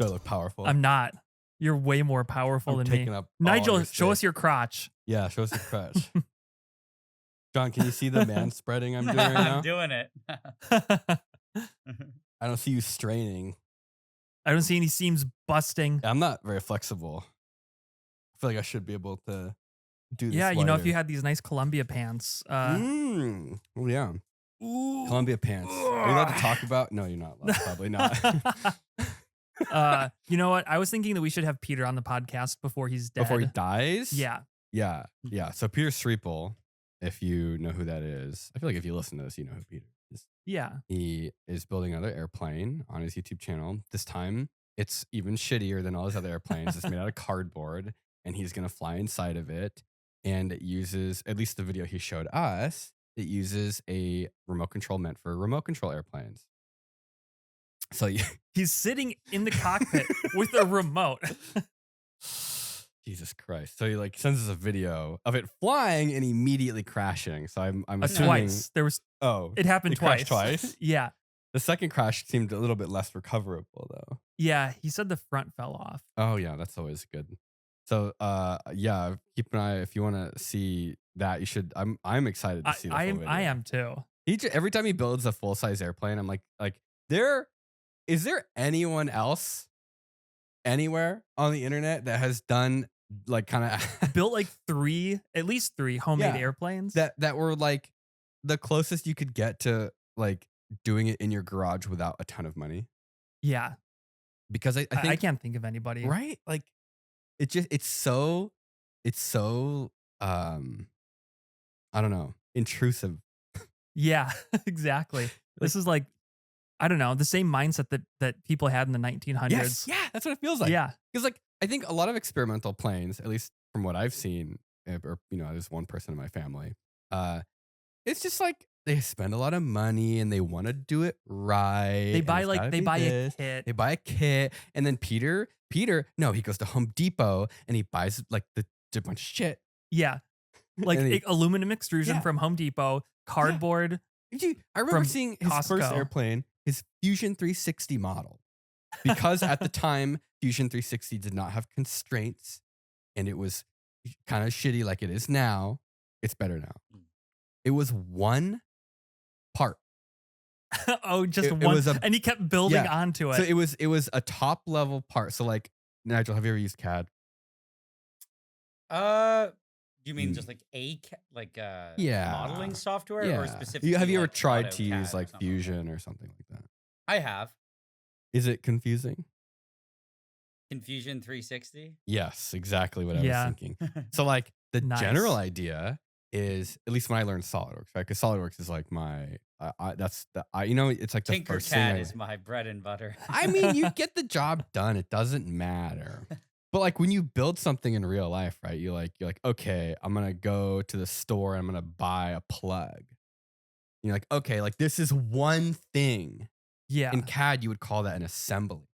Do I look powerful? I'm not. You're way more powerful than me. Up Nigel, show us your crotch. Yeah, show us your crotch. John, can you see the man spreading I'm doing right now? I'm doing it. I don't see you straining. I don't see any seams busting. I'm not very flexible. I feel like I should be able to do this. Yeah, you know, if you had these nice Columbia pants. Oh, yeah. Ooh. Columbia pants. Are you allowed to talk about? No, you're not allowed. Probably not. You know what? I was thinking that we should have Peter on the podcast before he's dead. Before he dies? Yeah. Yeah. Yeah. So Peter Sreeple, if you know who that is, I feel like if you listen to this, you know who Peter is. Yeah. He is building another airplane on his YouTube channel. This time, it's even shittier than all his other airplanes. It's made out of cardboard, and he's going to fly inside of it. And it uses, at least the video he showed us, it uses a remote control meant for remote control airplanes. So he's sitting in the cockpit with a remote. Jesus Christ. So he like sends us a video of it flying and immediately crashing. So I'm assuming twice. It happened twice. Twice. Yeah. The second crash seemed a little bit less recoverable though. Yeah, he said the front fell off. Oh yeah, that's always good. So yeah, keep an eye if you want to see that. You should. I'm excited to see the full video. I am too. Every time he builds a full size airplane, I'm like is there anyone else anywhere on the internet that has done like kind of built like at least three homemade airplanes that were like the closest you could get to like doing it in your garage without a ton of money? Yeah, because I think I can't think of anybody. Right? Like it's so I don't know, intrusive. Yeah, exactly. This is like, I don't know, the same mindset that people had in the 1900s. Yes, yeah, that's what it feels like. Yeah. Because like I think a lot of experimental planes, at least from what I've seen, or there's one person in my family, it's just like they spend a lot of money and they want to do it right. They buy a kit. They buy a kit, and then Peter, no, he goes to Home Depot and he buys like a bunch of shit. Yeah, like aluminum extrusion from Home Depot, cardboard. Yeah. I remember seeing his first airplane, his Fusion 360 model, because at the time Fusion 360 did not have constraints, and it was kind of shitty like it is now. It's better now. It was one part. Oh, just one. And he kept building onto it. So it was a top level part. So like, Nigel, have you ever used CAD? Do you mean just like modeling software or specifically? Have you ever like tried to AutoCAD use like Fusion or something like that? I have. Is it confusing? Confusion 360? Yes, exactly what I was thinking. So like the general idea is, at least when I learned SolidWorks, right? Because SolidWorks is like my, it's like the first thing. Tinkercad is my bread and butter. I mean, you get the job done. It doesn't matter. But like when you build something in real life, right? You're like, okay, I'm going to go to the store and I'm going to buy a plug. You're like, okay, like this is one thing. Yeah. In CAD, you would call that an assembly.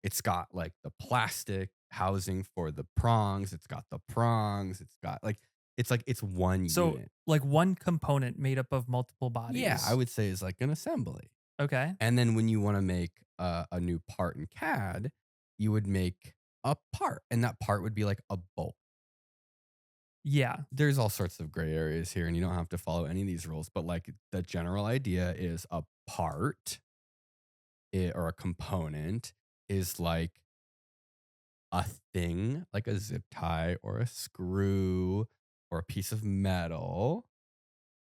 It's got like the plastic housing for the prongs. It's got the prongs. It's got like, it's one unit. So like one component made up of multiple bodies. Yeah, I would say is like an assembly. Okay. And then when you want to make a new part in CAD, you would make a part, and that part would be like a bolt. Yeah. There's all sorts of gray areas here, and you don't have to follow any of these rules, but like the general idea is a part or a component is like a thing, like a zip tie or a screw or a piece of metal.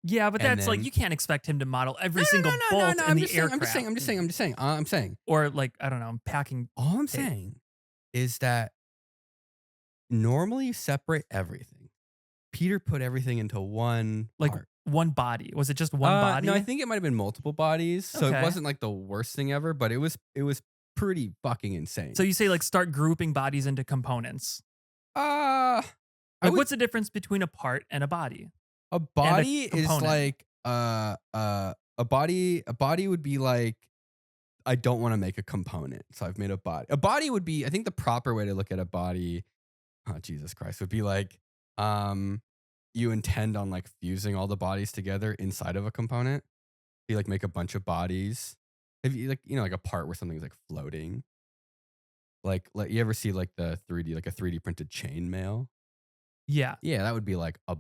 Yeah, but that's like, you can't expect him to model every single bolt in the aircraft. I'm just saying. Or like, I don't know, packing. All I'm saying is that normally you separate everything. Peter put everything into one part. One body. Was it just one body? No, I think it might have been multiple bodies. So it wasn't like the worst thing ever, but it was pretty fucking insane. So you say like start grouping bodies into components. What's the difference between a part and a body? A body is like a body would be like, I don't want to make a component, so I've made a body. A body would be, I think the proper way to look at a body, oh Jesus Christ, would be like you intend on like fusing all the bodies together inside of a component. You like make a bunch of bodies. If you like, like a part where something's like floating. Like you ever see like the 3D, like a 3D printed chain mail? Yeah. Yeah, that would be like a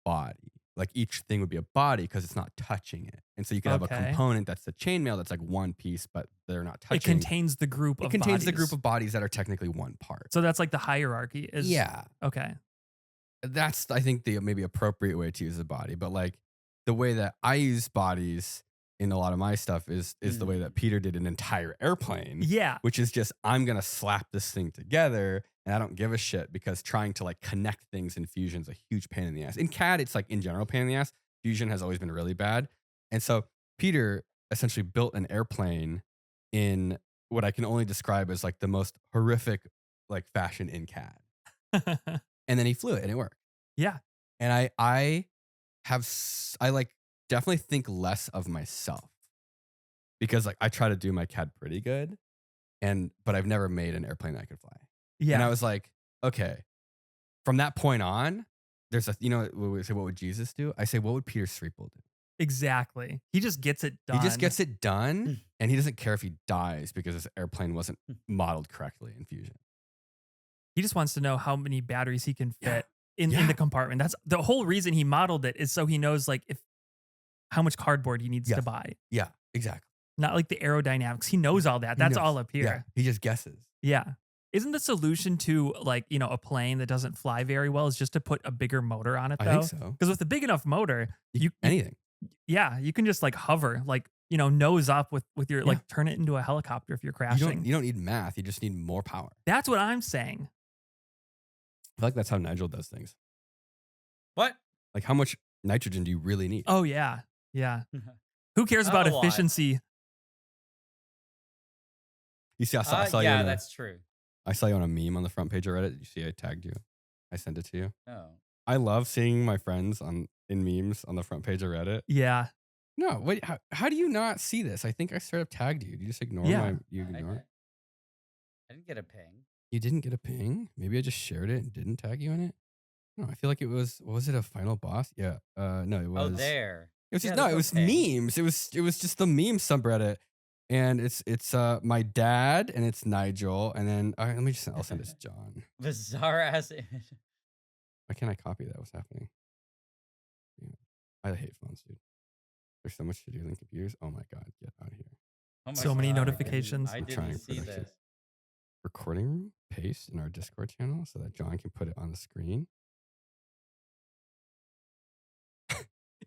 body. Like each thing would be a body because it's not touching it. And so you could have a Okay. component that's the chainmail that's like one piece, but they're not touching. It contains the group of It contains bodies. the group of bodies that are technically one part. So that's like the hierarchy is. Yeah. Okay. That's, I think, the maybe appropriate way to use a body. But like the way that I use bodies in a lot of my stuff is the way that Peter did an entire airplane. Yeah. Which is just, I'm going to slap this thing together and I don't give a shit, because trying to like connect things in Fusion is a huge pain in the ass. In CAD, it's like in general pain in the ass. Fusion has always been really bad. And so Peter essentially built an airplane in what I can only describe as like the most horrific like fashion in CAD. And then he flew it and it worked. Yeah. And I like definitely think less of myself, because like I try to do my CAD pretty good, but I've never made an airplane that I could fly. Yeah. And I was like, okay, from that point on, there's we say, what would Jesus do? I say, what would Peter Sriepel do? Exactly. He just gets it done. He just gets it done, and he doesn't care if he dies because his airplane wasn't modeled correctly in Fusion. He just wants to know how many batteries he can fit in the compartment. That's the whole reason he modeled it, is so he knows like how much cardboard he needs to buy. Yeah, exactly. Not like the aerodynamics. He knows all that. That's all up here. Yeah, he just guesses. Yeah. Isn't the solution to like, a plane that doesn't fly very well is just to put a bigger motor on it though? I think so. Because with a big enough motor, anything. Yeah, you can just like hover, like, nose up with your like turn it into a helicopter if you're crashing. You don't need math, you just need more power. That's what I'm saying. I feel like that's how Nigel does things. What? Like, how much nitrogen do you really need? Oh yeah. Yeah. Who cares about efficiency? You see, I saw you. Yeah, that's true. I saw you on a meme on the front page of Reddit. You see, I tagged you. I sent it to you. Oh. I love seeing my friends in memes on the front page of Reddit. Yeah. No, wait. How do you not see this? I think I straight up tagged you. Do you just ignore my? You ignore it? I didn't get a ping. You didn't get a ping? Maybe I just shared it and didn't tag you in it. No, I feel like it was. Was it a final boss? Yeah. No, it was. Oh, there. It was just it was memes. It was just the meme subreddit, and it's my dad and it's Nigel, and then I'll send it to John. Bizarre ass image. Why can't I copy that? What's happening? Yeah. I hate phones, dude. There's so much to do in computers. Oh my god, get out of here. Oh my so many notifications. I didn't see this. Recording room, paste in our Discord channel so that John can put it on the screen.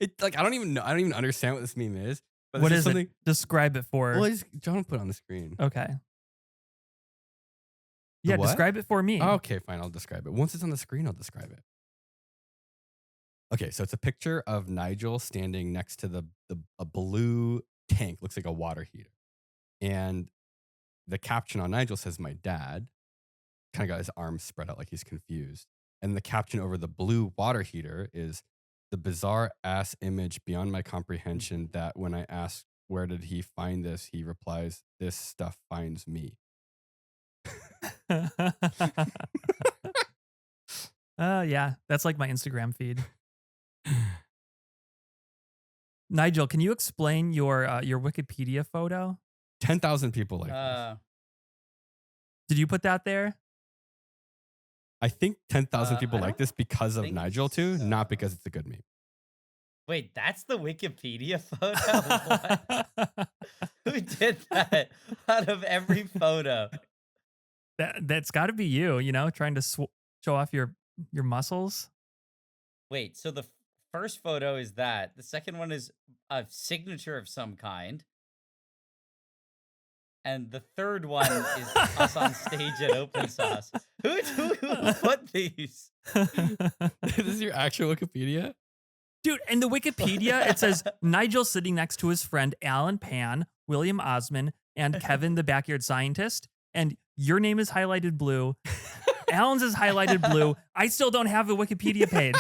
It like I don't even understand what this meme is. But what is something? It? Describe it for. Well, John put it on the screen. Okay. Yeah, describe it for me. Okay, fine. I'll describe it. Once it's on the screen, I'll describe it. Okay, so it's a picture of Nigel standing next to a blue tank. Looks like a water heater. And the caption on Nigel says, "My dad." Kind of got his arms spread out like he's confused. And the caption over the blue water heater is, "The bizarre ass image beyond my comprehension that when I ask where did he find this, he replies, 'This stuff finds me.'" Yeah, that's like my Instagram feed. Nigel, can you explain your Wikipedia photo? 10,000 people like this. Did you put that there? I think 10,000 people like this because of Nigel too, not because it's a good meme. Wait, that's the Wikipedia photo? What? Who did that out of every photo? That's got to be you, trying to show off your muscles. Wait, so the first photo is that. The second one is a signature of some kind. And the third one is us on stage at Open Sauce. Who put these? This is your actual Wikipedia? Dude, in the Wikipedia, it says Nigel sitting next to his friend Alan Pan, William Osman, and Kevin the Backyard Scientist. And your name is highlighted blue. Alan's is highlighted blue. I still don't have a Wikipedia page.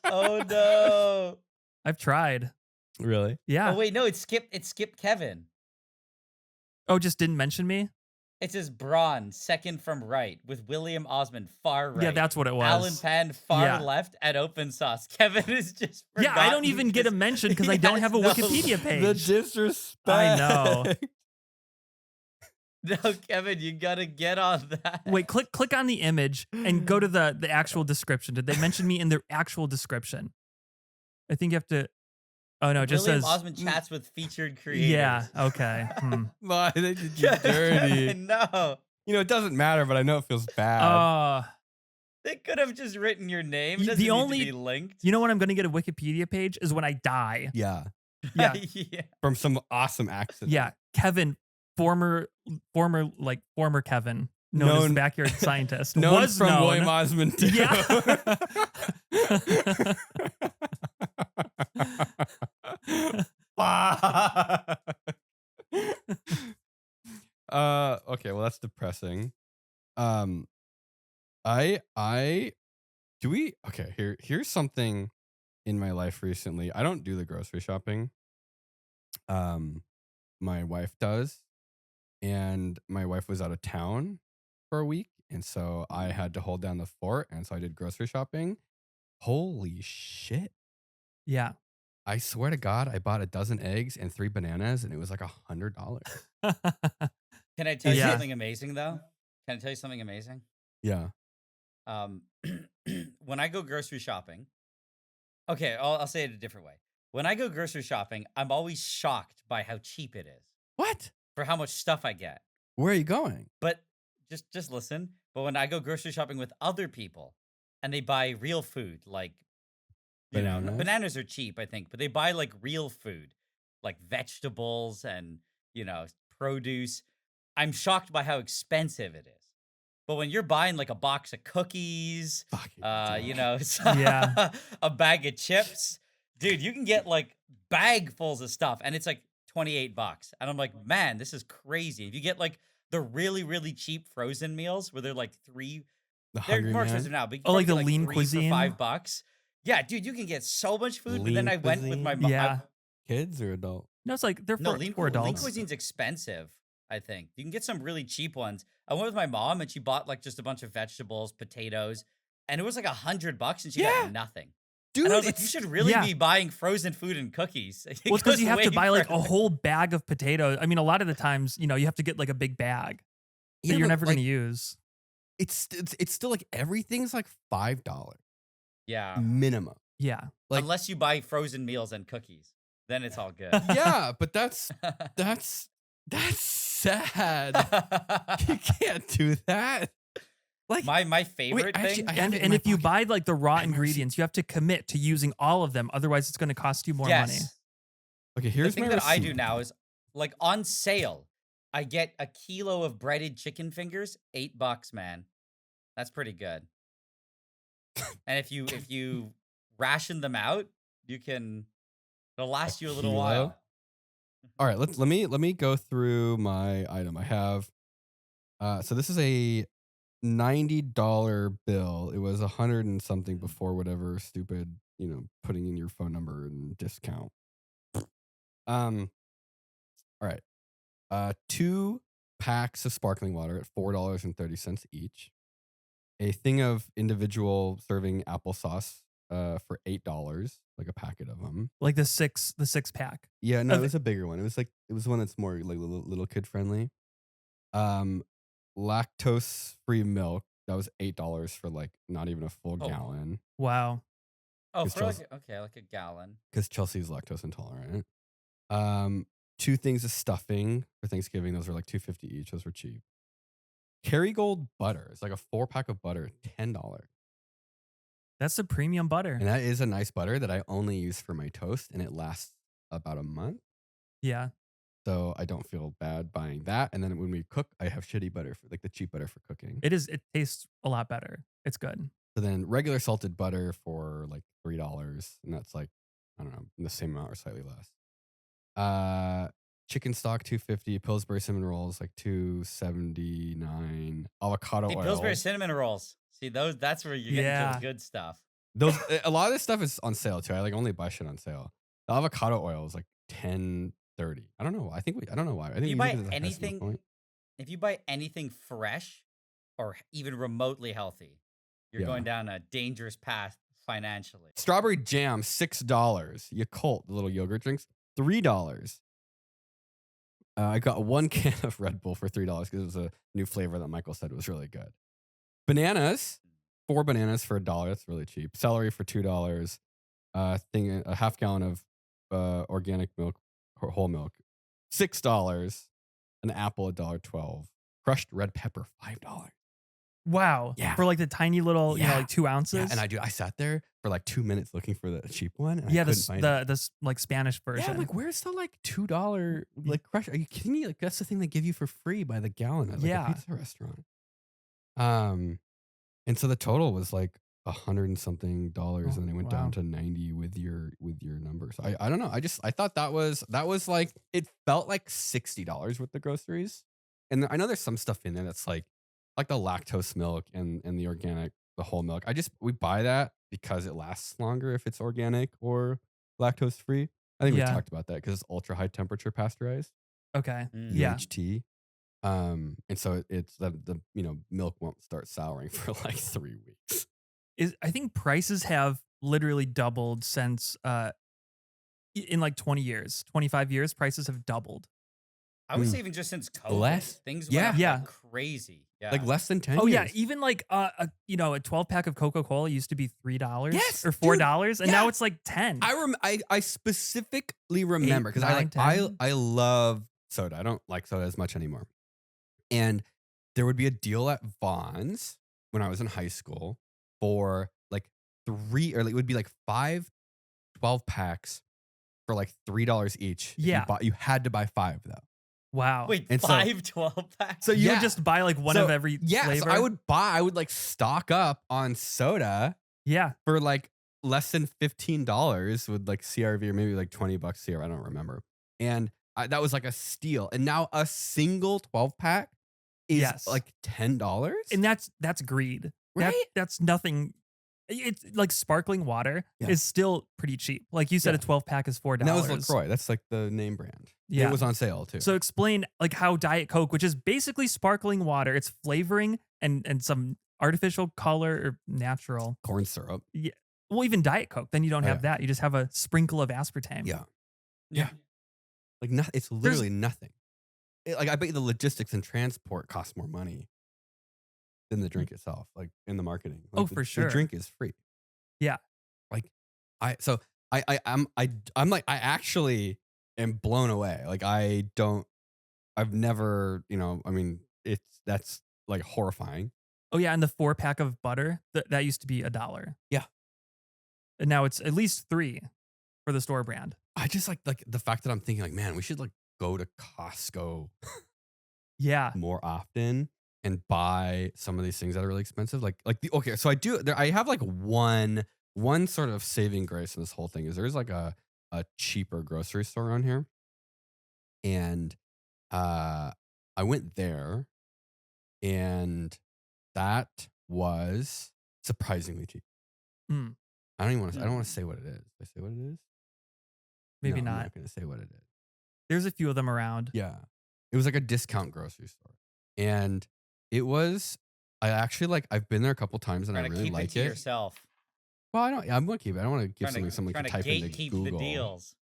Oh, no. I've tried. Really? Yeah. Oh, wait, no, it skipped Kevin. Oh, just didn't mention me? It says Braun, second from right, with William Osman far right. Yeah, that's what it was. Alan Pan far left at Open Sauce. Kevin is just Yeah, I don't even get a mention because I don't have a Wikipedia page. The disrespect. I know. No, Kevin, you gotta get on that. Wait, click on the image and go to the actual description. Did they mention me in the actual description? I think you have to. Oh no, it just William says. Osman chats with featured creators. Yeah. Okay. Why they did you dirty? No. You know, it doesn't matter, but I know it feels bad. They could have just written your name. It doesn't The need only to be linked. You know when I'm going to get a Wikipedia page is when I die. Yeah. Yeah. Yeah. From some awesome accident. Yeah. Kevin, former Kevin, known as the backyard scientist, known was from known. William Osman too. Yeah. Okay, well that's depressing. Here's something in my life recently. I don't do the grocery shopping. My wife does, and my wife was out of town for a week, and so I had to hold down the fort, and so I did grocery shopping. Holy shit. Yeah. I swear to God, I bought a dozen eggs and 3 bananas, and it was like $100. Can I tell you Yeah. something amazing though? Can I tell you something amazing? Yeah. When I go grocery shopping, okay, I'll say it a different way. When I go grocery shopping, I'm always shocked by how cheap it is What? for how much stuff I get. Where are you going? But just listen. But when I go grocery shopping with other people and they buy real food, like Bananas? bananas are cheap, I think, but they buy like real food, like vegetables and produce. I'm shocked by how expensive it is. But when you're buying like a box of cookies, Yeah. a bag of chips, dude, you can get like bagfuls of stuff, and it's like $28. And I'm like, man, this is crazy. If you get like the really, really cheap frozen meals where they're like The they're Hungry more Man? expensive now, but you Oh, like can the get, lean 3 cuisine? for $5. Yeah, dude, you can get so much food. But then Lean I went with my cuisine? mom. Yeah. Kids or adult? No, it's like they're No, for lean adults. cuisine's expensive, I think. You can get some really cheap ones. I went with my mom and she bought like just a bunch of vegetables, potatoes, and it was like $100 and she Yeah. got nothing. Dude, And I was like, you should really Yeah. be buying frozen food and cookies. It Well, it's because goes you have to way buy like a further. whole bag of potatoes. I mean, a lot of the times, you have to get like a big bag that Yeah, you're but, never going to like, use. It's still like everything's like $5 Yeah. minimum. Yeah. Like, Unless you buy frozen meals and cookies. Then it's all good. yeah, but that's sad. You can't do that. Like my favorite actually, thing. I have And, it in and my if you pocket. buy like the raw I have my receipt. ingredients, you have to commit to using all of them. Otherwise, it's going to cost you more money. Yes. Okay, The here's thing my that I do receipt. now is like on sale, I get a kilo of breaded chicken fingers, $8, man. That's pretty good. And if you ration them out, it'll last you a little kilo? while. All right, let me go through my item. I have so this is a $90 bill. It was 100 and something before whatever stupid, putting in your phone number and discount. All right. 2 packs of sparkling water at $4.30 each. A thing of individual serving applesauce for $8, like a packet of them. Like the six pack. Yeah, no, Of it was a bigger one. It was one that's more like little kid friendly. Lactose free milk, that was $8 for like not even a full Oh. gallon Wow. Oh, It's for just- like a gallon. because Chelsea's lactose intolerant. 2 things of stuffing for Thanksgiving. Those were like $2.50 each. Those were cheap. Kerrygold butter. It's like a 4-pack of butter, $10. That's the premium butter. And that is a nice butter that I only use for my toast, and it lasts about a month. Yeah. So I don't feel bad buying that. And then when we cook, I have shitty butter, for like the cheap butter for cooking. It tastes a lot better. It's good. So then regular salted butter for like $3, and that's like, I don't know, the same amount or slightly less. Chicken stock $2.50, Pillsbury cinnamon rolls like $2.79, avocado Hey, oil. Pillsbury cinnamon rolls. See those? That's where you get into Yeah. the good stuff. Those a lot of this stuff is on sale too. I like only buy shit on sale. The avocado oil is like $10.30. I don't know. I don't know why. I think You we buy use it as a high smoke anything- point. If you buy anything fresh or even remotely healthy, you're Yeah. going down a dangerous path financially. Strawberry jam $6. Yakult, the little yogurt drinks $3. I got one can of Red Bull for $3 because it was a new flavor that Michael said was really good. Bananas, 4 bananas for $1. That's really cheap. Celery for $2. A half gallon of organic milk, whole milk, $6. An apple, $1.12. Crushed red pepper, $5. Wow. Yeah. For like the tiny little, Yeah. like 2 ounces. Yeah, and I sat there for like 2 minutes looking for the cheap one. And Yeah, I couldn't find it. the like Spanish version. Yeah, like where's the like $2 like crush? Are you kidding me? Like that's the thing they give you for free by the gallon at like a pizza restaurant. And so the total was like $100 and something, and then it went down to 90 with your numbers. I don't know. I thought that was like, it felt like $60 with the groceries. And I know there's some stuff in there that's like the lactose milk and the organic, the whole milk. We buy that because it lasts longer if it's organic or lactose free. I think we talked about that because it's ultra high temperature pasteurized. Okay. Yeah. UHT. And so it's the milk won't start souring for like 3 weeks. I think prices have literally doubled since in like 20 years, 25 years, prices have doubled. I would say even just since COVID, things went up like crazy. Yeah. Like less than 10 years. Oh yeah, even like a 12-pack of Coca-Cola used to be $3 yes, or $4, and now it's like 10. I specifically remember because I love soda. I don't like soda as much anymore. And there would be a deal at Vons when I was in high school for like it would be like 5 12-packs for like $3 each. Yeah. You had to buy 5 though. Wow. Wait, and 5 12-packs? So you would just buy like one of every flavor? So I would like stock up on soda. Yeah. For like less than $15 with like CRV or maybe like $20 CRV. I don't remember. And that was like a steal. And now a single 12-pack is like $10. And that's greed. Right? That's nothing. It's like sparkling water is still pretty cheap. Like you said, a 12-pack is $4. And that was LaCroix. That's like the name brand. Yeah. It was on sale too. So explain like how Diet Coke, which is basically sparkling water, it's flavoring and some artificial color or natural corn syrup. Yeah. Well, even Diet Coke, then you don't have that. You just have a sprinkle of aspartame. Yeah. Like nothing. It's literally nothing. Like I bet you the logistics and transport cost more money than the drink itself, like in the marketing. Like for sure. The drink is free. Yeah. Like I'm like, I actually am blown away. Like I've never, that's like horrifying. Oh yeah. And the 4-pack of butter, that used to be $1. Yeah. And now it's at least $3 for the store brand. I just like the fact that I'm thinking like, man, we should like go to Costco more often and buy some of these things that are really expensive. So I have like one sort of saving grace in this whole thing is there's like a cheaper grocery store around here. And I went there and that was surprisingly cheap. I don't want to say what it is. Did I say what it is? Maybe No, not. I'm not going to say what it is. There's a few of them around. Yeah. It was like a discount grocery store. And it was, I've been there a couple times and I really like it. Keep it to yourself. Well, I'm going to keep it. I don't want to give someone can type into Google. The deals.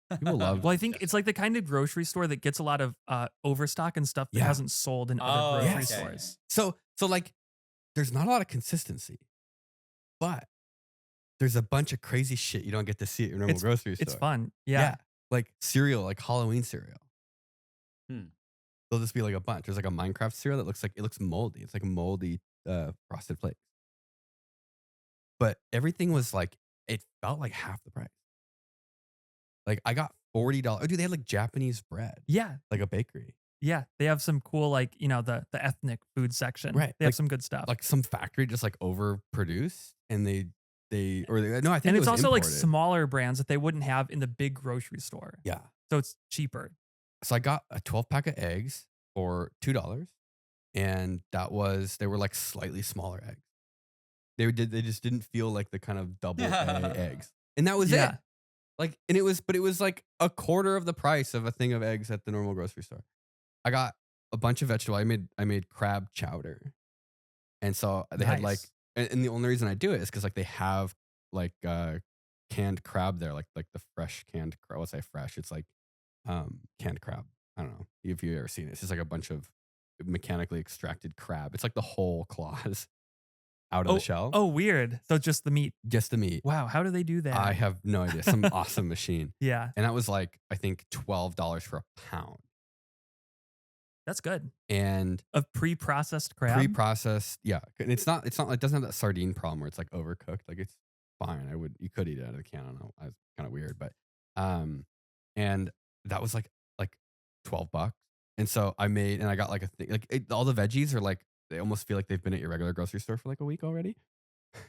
People love Well, I think it's like the kind of grocery store that gets a lot of overstock and stuff that hasn't sold in other grocery stores. So like, there's not a lot of consistency, but there's a bunch of crazy shit you don't get to see at your normal grocery store. It's fun. Yeah. Like cereal, like Halloween cereal. There'll just be like a bunch. There's like a Minecraft cereal that looks moldy. It's like a moldy Frosted Flakes. But everything was like, it felt like half the price. Like I got $40. Oh, dude, they had like Japanese bread. Yeah. Like a bakery. Yeah. They have some cool, like, the ethnic food section. Right. They have some good stuff. Like some factory just like overproduced and I think and it's also imported. like smaller brands that they wouldn't have in the big grocery store. Yeah. So it's cheaper. So I got a 12-pack of eggs for $2. And they were like slightly smaller eggs. They just didn't feel like the kind of double A eggs. And that was it. Like, and it was like a quarter of the price of a thing of eggs at the normal grocery store. I got a bunch of vegetable. I made crab chowder. And so they had like, and the only reason I do it is because like they have like canned crab there, like the fresh canned crab. I'll say fresh. It's like canned crab I don't know if you've ever seen it. It's just like a bunch of mechanically extracted crab. It's like the whole claws out of the shell. Oh, weird. So just the meat. Just the meat. Wow, how do they do that? I have no idea. Some awesome machine. Yeah, And that was like, I think $12 for a pound. that's good. And Of pre-processed crab. pre-processed, yeah. And it's not like, it doesn't have that sardine problem where it's like overcooked. Like it's fine. You could eat it out of the can. I don't know. It's kind of weird, but and that was like $12. And so I got like a thing, like all the veggies are like, they almost feel like they've been at your regular grocery store for like a week already.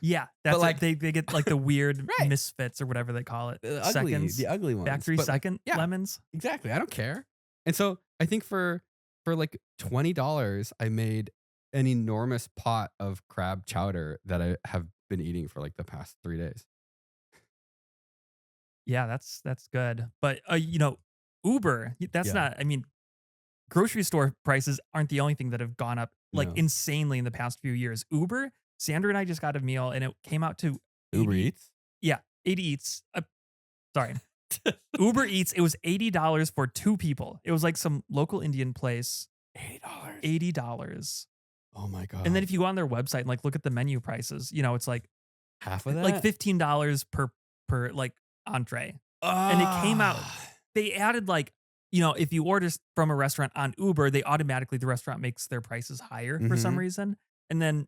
Yeah, that's like- like they get like the weird Right. misfits or whatever they call it. The Seconds, ugly ones. factory But, like, second yeah. lemons. Exactly. I don't care. And so I think for like $20, I made an enormous pot of crab chowder that I have been eating for like the past 3 days. Yeah, that's good. But Uber, that's Yeah. not. I mean, grocery store prices aren't the only thing that have gone up like No. insanely in the past few years. Uber, Sandra and I just got a meal and it came out to Uber Eats? Yeah, 80 Eats. Sorry. Uber Eats, it was $80 for 2 people. It was like some local Indian place. $80. $80. Oh my God. And then if you go on their website and like look at the menu prices, it's like half of that? like $15 per like entree. And it came out. They added like, if you order from a restaurant on Uber, the restaurant makes their prices higher for some Mhm. reason. And then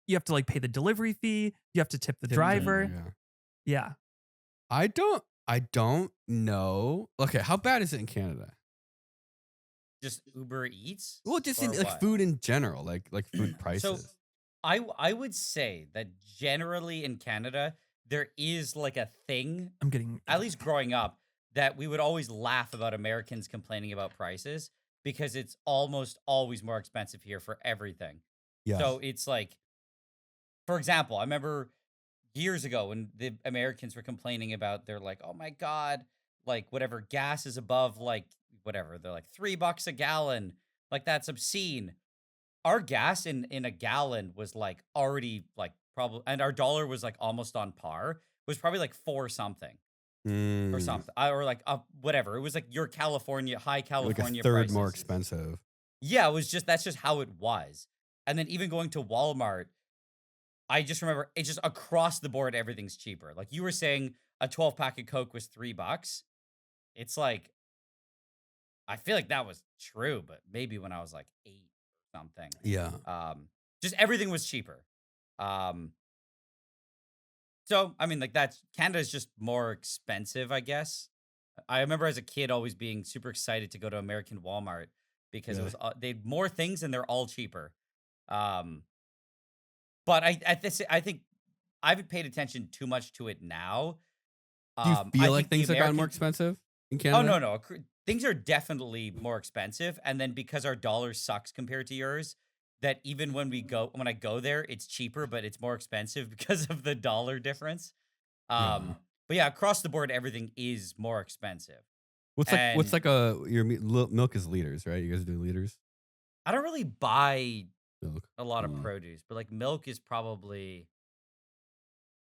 you have to like pay the delivery fee. You have to tip the driver. Yeah. I don't know. Okay, how bad is it in Canada? Just Uber Eats? Well, just Or in like what? food in general, like food prices. I would say that generally in Canada, there is like a thing, I'm getting at least growing up, that we would always laugh about Americans complaining about prices because it's almost always more expensive here for everything. Yeah. So it's like, for example, I remember years ago when the Americans were complaining about, they're like, oh my God, like whatever gas is above like whatever, they're like $3 a gallon. Like that's obscene. Our gas in a gallon was like already like probably, and our dollar was like almost on par. It was probably like 4 something or something, or like whatever. It was like your high like California a third prices. more expensive. Yeah, that's just how it was. And then even going to Walmart, I just remember it's just across the board, everything's cheaper. Like you were saying, a 12-pack of Coke was $3. It's like, I feel like that was true, but maybe when I was like 8 or something. Yeah. Just everything was cheaper. So I mean, like Canada is just more expensive, I guess. I remember as a kid always being super excited to go to American Walmart because it was they had more things and they're all cheaper. But I think I haven't paid attention too much to it now. Do you I feel like think the things have gotten more American- expensive in Oh Canada? no. Things are definitely more expensive, and then because our dollar sucks compared to yours, that even when I go there, it's cheaper, but it's more expensive because of the dollar difference. Yeah. But yeah, across the board, everything is more expensive. What's like your milk is liters, right? You guys do liters? I don't really buy Milk. a lot of produce, but like milk is probably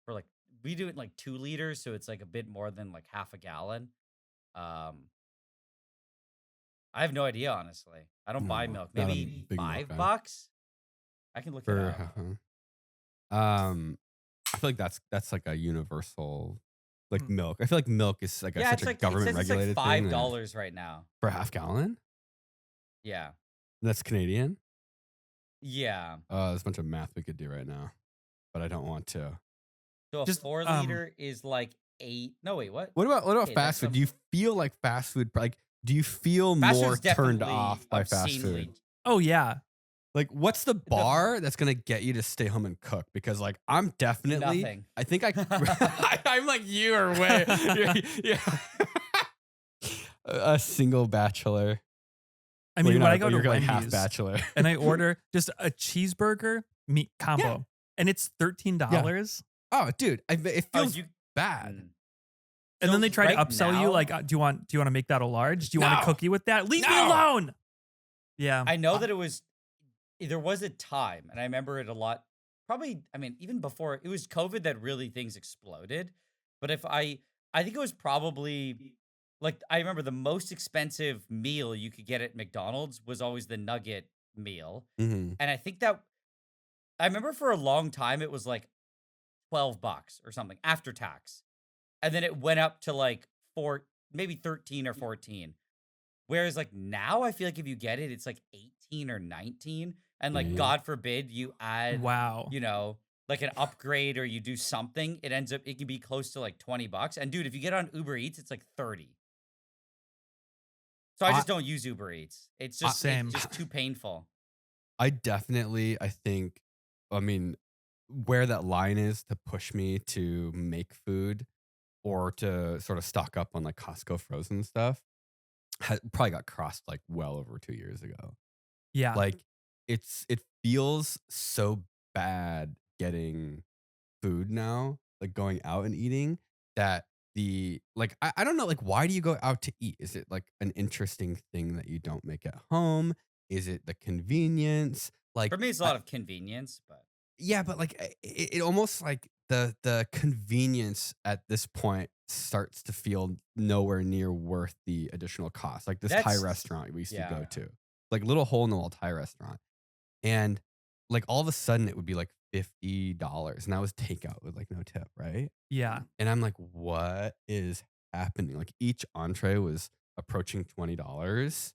for like we do it in like 2 liters, so it's like a bit more than like half a gallon. I have no idea, honestly. I don't buy No, milk. not a Maybe big milk guy. $5. I can look it For up. I feel like that's like a universal like milk. I feel like milk is like Yeah, such it's a like government it's like regulated thing. $5 right now. For a half gallon? Yeah, That's Canadian? yeah. There's a bunch of math we could do right now, but I don't want to. So a Just, 4 liter is like 8. No, wait, what? What about Okay, fast that's food? Do you feel like fast food like do you feel Fast more food's turned definitely off by fast obscenely- food? Oh yeah. Like what's the bar that's gonna get you to stay home and cook? Because like I'm definitely Nothing. I think I'm like you are way yeah. A single bachelor. I mean, when I go to you're like half Wendy's bachelor. and I order just a cheeseburger meat combo, and it's $13, Oh, dude, it Oh, feels bad. Mm. and then they try to right upsell you now- like, do you want to make that a large? Do you want a No. cookie with that? Leave me No. alone. Yeah. I know that there was a time, and I remember it a lot. Probably, I mean, even before it was COVID that really things exploded. But I think it was probably like I remember the most expensive meal you could get at McDonald's was always the nugget meal. Mhm. And I think that I remember for a long time it was like $12 or something after tax. And then it went up to like maybe 13 or 14. Whereas like now I feel like if you get it, it's like 18 or 19. And like Yeah. God forbid you add, Wow. you know, like an upgrade or you do something, it can be close to like $20. And dude, if you get on Uber Eats, it's like 30. So I I just don't use Uber Eats. It's Same. just too painful. I definitely, I think, I mean, where that line is to push me to make food or to sort of stock up on like Costco frozen stuff probably got crossed like well over 2 years ago. Yeah. Like it feels so bad getting food now, like going out and eating that I don't know, like why do you go out to eat? Is it like an interesting thing that you don't make at home? Is it the convenience? For Like me, it's a lot of convenience, but yeah, but like it almost like the convenience at this point starts to feel nowhere near worth the additional cost. Like this Thai that's restaurant we used to yeah. go to, like little hole in the wall Thai restaurant, and like all of a sudden it would be like $50, and that was takeout with like no tip, right? Yeah. And I'm like, what is happening? Like each entree was approaching $20.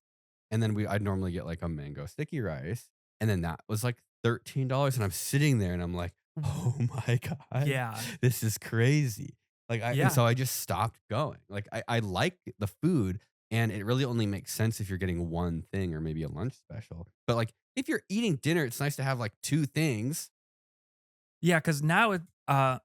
And then I'd normally get like a mango sticky rice. And then that was like $13. And I'm sitting there and I'm like, oh my God. Yeah. This is crazy. Like and Yeah. so I just stopped going. Like I like the food and it really only makes sense if you're getting one thing or maybe a lunch special. But like if you're eating dinner, it's nice to have like two things. Yeah, because now I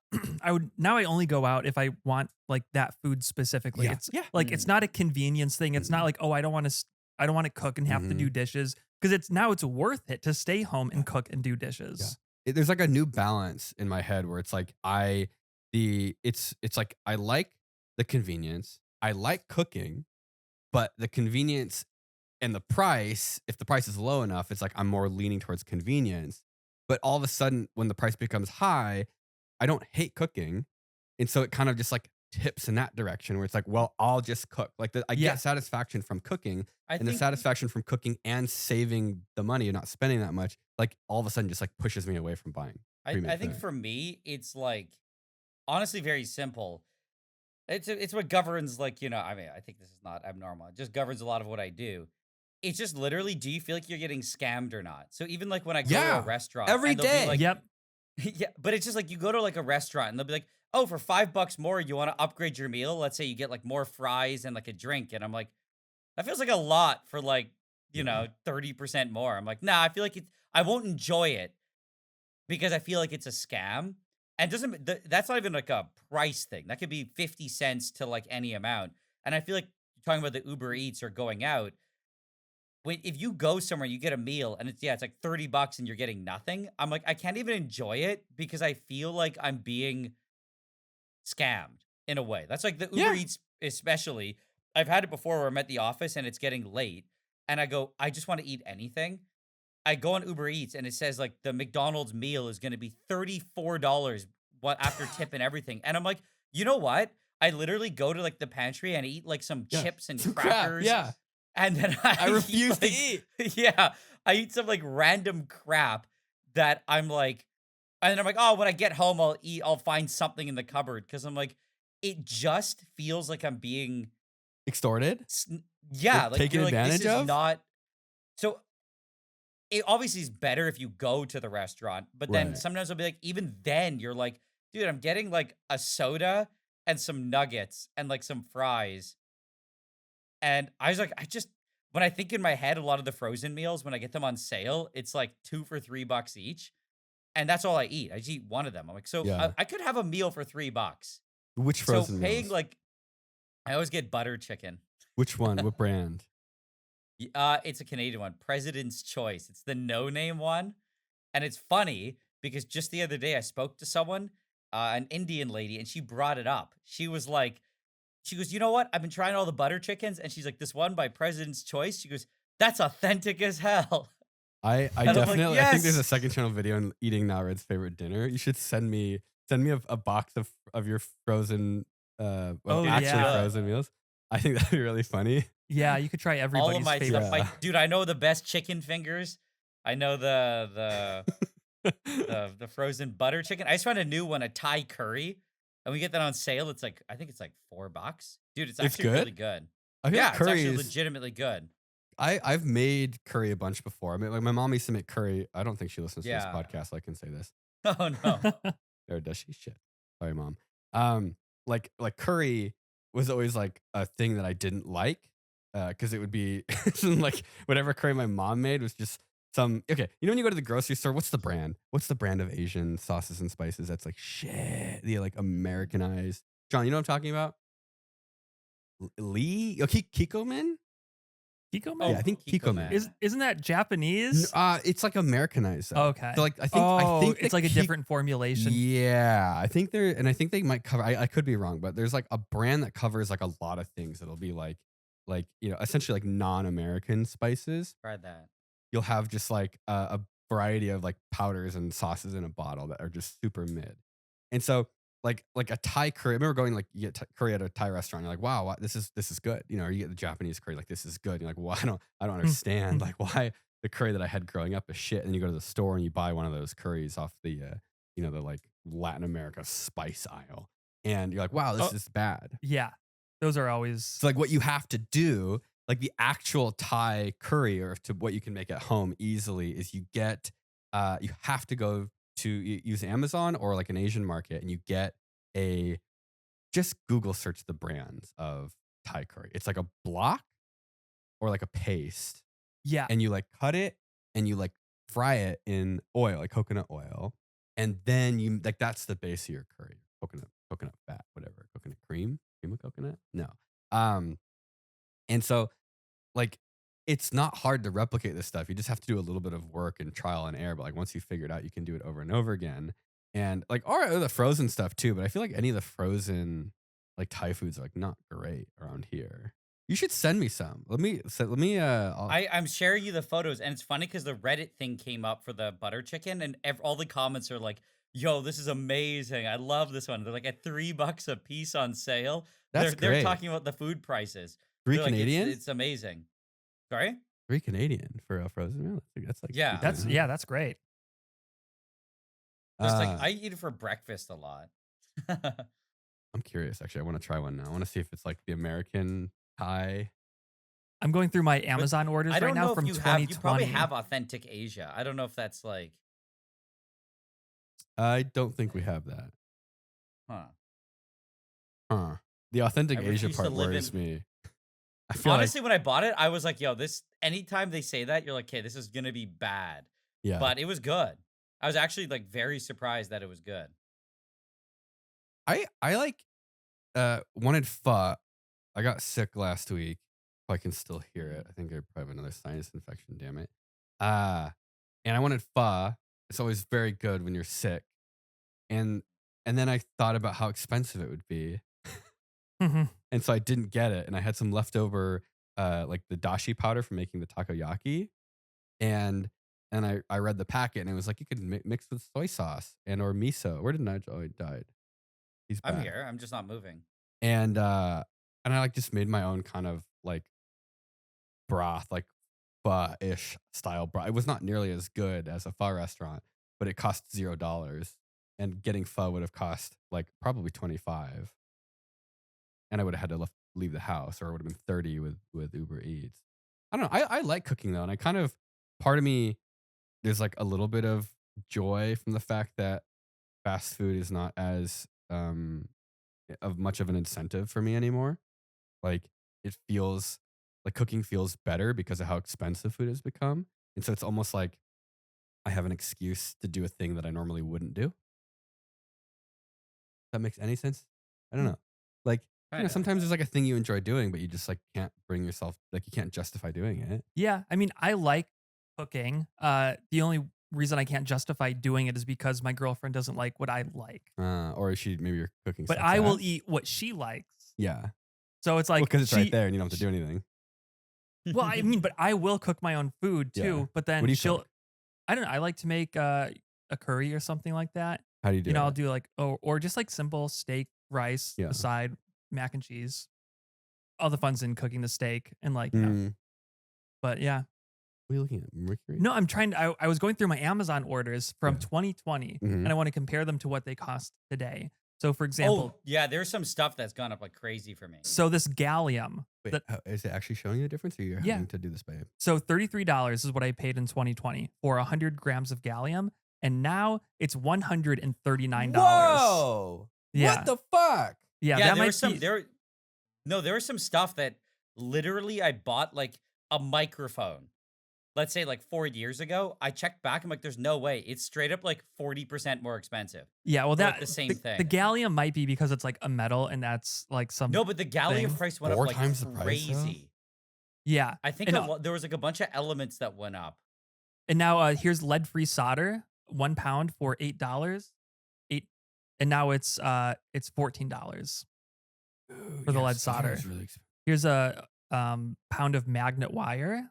only go out if I want like that food specifically. Yeah. It's Yeah. like it's not a convenience thing. It's not like, oh, I don't want to cook and have to do dishes. Because it's worth it to stay home and cook and do dishes. There's like a new balance in my head where it's like it's like I like the convenience. I like cooking, but the convenience and the price, if the price is low enough, it's like I'm more leaning towards convenience. But all of a sudden, when the price becomes high, I don't hate cooking. And so it kind of just like tips in that direction where it's like, well, I'll just cook. Like I Yeah. get satisfaction from cooking I and the think satisfaction from cooking and saving the money and not spending that much, like all of a sudden just like pushes me away from buying pre-made I think food. for me, it's like honestly very simple. It's what governs like, you know, I mean, I think this is not abnormal. It just governs a lot of what I do. It's just literally, do you feel like you're getting scammed or not? So even like when I go to a Yeah. restaurant Every and they'll day. be like, Yep. yeah, but it's just like you go to like a restaurant and they'll be like, oh, for $5 more, you want to upgrade your meal? Let's say you get like more fries and like a drink. And I'm like, that feels like a lot for like, you know, 30% more. I'm like, nah, I feel like I won't enjoy it because I feel like it's a scam. And that's not even like a price thing. That could be 50 cents to like any amount. And I feel like talking about the Uber Eats or going out, if you go somewhere, you get a meal and it's like $30 and you're getting nothing. I'm like, I can't even enjoy it because I feel like I'm being scammed in a way. That's like the Uber Eats, especially. I've had it before where I'm at the office and it's getting late and I go, I just want to eat anything. I go on Uber Eats and it says like the McDonald's meal is going to be $34 after tip and everything. And I'm like, you know what? I literally go to like the pantry and eat like some chips and crackers. Yeah. And then I refuse to eat. eat. Yeah. I eat some like random crap that I'm like, and then I'm like, oh, when I get home, I'll find something in the cupboard. Cause I'm like, it just feels like I'm being Extorted? yeah. Like taken you're like, advantage this is of? not. So it obviously is better if you go to the restaurant, but then Right. sometimes I'll be like, even then you're like, dude, I'm getting like a soda and some nuggets and like some fries. And I was like, when I think in my head, a lot of the frozen meals, when I get them on sale, it's like 2 for $3 each. And that's all I eat. I just eat one of them. I'm like, so Yeah. I could have a meal for $3. Which frozen So paying meals? like, I always get butter chicken. Which one? What brand? It's a Canadian one, President's Choice. It's the no-name one. And it's funny because just the other day I spoke to someone, an Indian lady, and she brought it up. She goes, you know what? I've been trying all the butter chickens. And she's like, this one by President's Choice. She goes, that's authentic as hell. I I'm like, definitely I think there's a yes. second channel video on eating NileRed's favorite dinner. You should send me a box of your frozen Oh, actually yeah. frozen meals. I think that'd be really funny. Yeah, you could try All of everybody's my favorite. stuff. Yeah. Dude, I know the best chicken fingers. I know the frozen butter chicken. I just found a new one, a Thai curry, and we get that on sale. It's like I think it's like $4. Dude, it's It's actually really good. good. I feel like Yeah, it's curry actually is. legitimately good. I've made curry a bunch before. I mean, like my mom used to make curry. I don't think she listens to this Yeah. podcast, so I can say this. Oh no. Or does she? Shit. Sorry, mom. Like curry was always like a thing that I didn't like, because it would be like whatever curry my mom made was just some. Okay, you know when you go to the grocery store, what's the brand? What's the brand of Asian sauces and spices that's like shit? The like Americanized. John, you know what I'm talking about? Lee? Okay, Kikoman? Kiko Oh, Man? Yeah, I think Kiko Man. Isn't that Japanese? It's like Americanized. Though. Okay. So like I think it's the like a different formulation. Yeah, I think I think they might cover. I could be wrong, but there's like a brand that covers like a lot of things. It'll be like essentially like non-American spices. Tried that. You'll have just like a variety of like powders and sauces in a bottle that are just super mid. And so like a Thai curry. I remember going like you get curry at a Thai restaurant. You're like, wow, this is good. Or you get the Japanese curry, like this is good. You're like, well, I don't understand like why the curry that I had growing up is shit. And then you go to the store and you buy one of those curries off the the like Latin America spice aisle, and you're like, wow, this is bad. Yeah, those are always. So like what you have to do, like the actual Thai curry, or to what you can make at home easily, is you have to go to use Amazon or like an Asian market, and you get just Google search the brands of Thai curry. It's like a block or like a paste. Yeah. And you like cut it and you like fry it in oil, like coconut oil. And then you like, that's the base of your curry. Coconut fat, whatever. Coconut cream of coconut. No. And so like, it's not hard to replicate this stuff. You just have to do a little bit of work and trial and error. But like once you figure it out, you can do it over and over again. And like, or the frozen stuff too. But I feel like any of the frozen like Thai foods are like not great around here. You should send me some. I'm sharing you the photos, and it's funny because the Reddit thing came up for the butter chicken, and all the comments are like, "Yo, this is amazing! I love this one." They're like at $3 a piece on sale. That's They're great. talking about the food prices. $3 They're like, Canadian? It's amazing. Sorry, $3 Canadian for a frozen meal. That's like Yeah. That's great. just like I eat it for breakfast a lot. I'm curious. Actually, I want to try one now. I want to see if it's like the American Thai. I'm going through my Amazon orders I don't right know now if from you 2020. you probably have authentic Asia. I don't know if that's like, I don't think we have that. huh? The authentic I Asia refuse to part live worries in- me. I feel Honestly, when I bought it, I was like, "Yo, this." Anytime they say that, you're like, "Okay, this is gonna be bad." yeah. But it was good. I was actually like very surprised that it was good. I like wanted pho. I got sick last week. If I can still hear it. I think I probably have another sinus infection, damn it. And I wanted pho. It's always very good when you're sick. And then I thought about how expensive it would be. Mhm. And so I didn't get it. And I had some leftover like the dashi powder for making the takoyaki. And I read the packet and it was like you could mix with soy sauce and or miso. Where did Nigel? Oh, he died. He's back. I'm here. I'm just not moving. And I like just made my own kind of like broth, like pho-ish style broth. It was not nearly as good as a pho restaurant, but it cost $0. And getting pho would have cost like probably 25. And I would have had to leave the house, or it would have been 30 with Uber Eats. I don't know. I like cooking though, and I kind of part of me there's like a little bit of joy from the fact that fast food is not as of much of an incentive for me anymore. Like it feels like cooking feels better because of how expensive food has become. And so it's almost like I have an excuse to do a thing that I normally wouldn't do. That makes any sense? I don't know. Like, Kinda. sometimes there's like a thing you enjoy doing, but you just like can't bring yourself, like you can't justify doing it. Yeah, I mean, I like cooking. The only reason I can't justify doing it is because my girlfriend doesn't like what I like. Or maybe you're cooking. But I will eat what she likes. Yeah. So it's like Because it's right there and you don't have to do anything. Well, I mean, but I will cook my own food too. Yeah. But then What do you she'll. cook? I don't know. I like to make a curry or something like that. How do you do I'll it? do like or just like simple steak, rice, Yeah. aside, mac and cheese. all the fun's in cooking the steak and like, but yeah. What are you looking at? Mercury? No, I'm trying to, I was going through my Amazon orders from 2020 and I want to compare them to what they cost today. So for example, yeah, there's some stuff that's gone up like crazy for me. So this gallium. Wait, is it actually showing you a difference or you're having to do this by? So $33 is what I paid in 2020 for 100 grams of gallium. And now it's $139. Whoa! Yeah. What the fuck? Yeah, Yeah, that there might was some be, there. No, there was some stuff that literally I bought like a microphone. Let's say like 4 years ago. I checked back. I'm like, there's no way. It's straight up like 40% more expensive. yeah, well, for, like, that the same thing. The gallium might be because it's like a metal and that's like some. No, but the gallium thing. price went up 4 like times the price, though? crazy. Yeah. I think there was like a bunch of elements that went up. And now here's lead-free solder, 1 pound for $8. And now it's $14 for the lead solder. Really Here's a pound of magnet wire.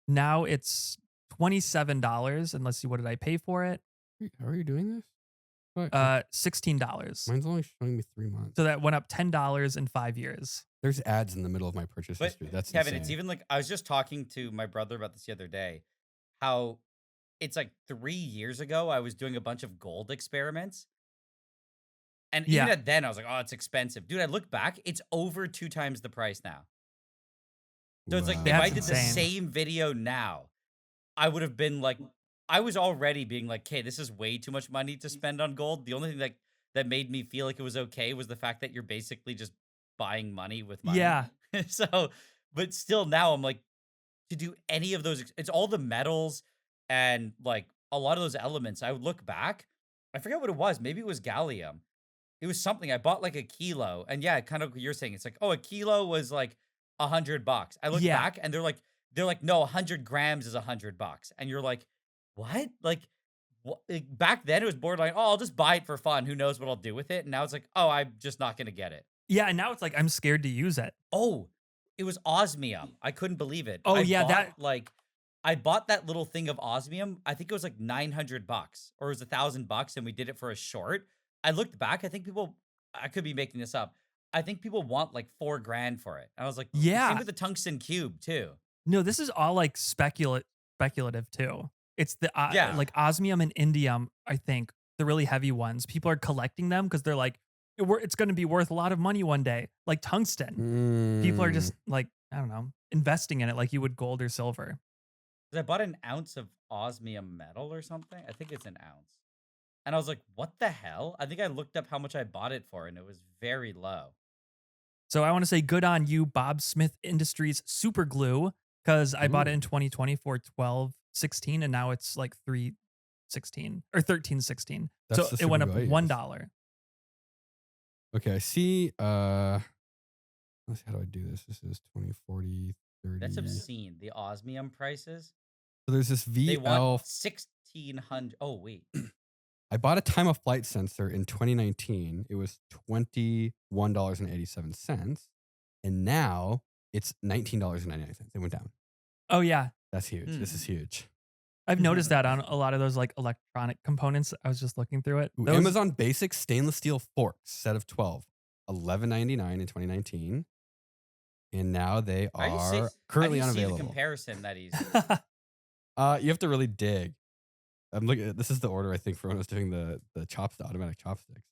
Now it's $27. And let's see, what did I pay for it? How are you doing this? What? $16. Mine's only showing me 3 months. So that went up $10 in 5 years. There's ads in the middle of my purchase But history. That's Kevin, insane. it's even like I was just talking to my brother about this the other day. How it's like 3 years ago I was doing a bunch of gold experiments. And even at then I was like, oh, it's expensive. Dude, I look back, it's over 2 times the price now. So it's like if I did the same video now, I would have been like, I was already being like, okay, this is way too much money to spend on gold. The only thing that made me feel like it was okay was the fact that you're basically just buying money with money. Yeah. So, but still now I'm like, to do any of those, it's all the metals and like a lot of those elements. I would look back, I forget what it was. Maybe it was gallium. It was something. I bought like a kilo. And yeah, kind of what you're saying. It's like, oh, a kilo was like $100. I look back and they're like, no, 100 grams is $100. And you're like, what? Like, back then it was borderline, oh, I'll just buy it for fun. Who knows what I'll do with it? And now it's like, oh, I'm just not going to get it. Yeah, and now it's like I'm scared to use it. Oh, it was osmium. I couldn't believe it. Oh, I bought that little thing of osmium. I think it was like $900 or it was $1,000 and we did it for a short. I looked back. I think I could be making this up. I think people want like $4,000 for it. And I was like, yeah. Same with the tungsten cube too. No, this is all like speculative too. It's the like osmium and indium, I think, the really heavy ones. People are collecting them because they're like, it's going to be worth a lot of money one day. Like tungsten. People are just like, I don't know, investing in it like you would gold or silver. I bought an ounce of osmium metal or something. I think it's an ounce. And I was like, what the hell? I think I looked up how much I bought it for and it was very low. So I want to say good on you, Bob Smith Industries super glue, because I bought it in 2020 for $12.16 and now it's like $3.16 or $13.16. So it went up $1. Okay, I see. Let's see, how do I do this? This is 20, 40, 30. That's obscene. The osmium prices. So there's this VL. They want 1,600. Oh, wait. I bought a time of flight sensor in 2019. It was $21.87. And now it's $19.99. It went down. Oh, yeah. That's huge. This is huge. I've noticed that on a lot of those like electronic components. I was just looking through it. Amazon Basic stainless steel forks, set of 12, $11.99 in 2019. And now they are currently unavailable. See the comparison that he's. You have to really dig. I'm looking at, this is the order I think for when I was doing the automatic chopsticks.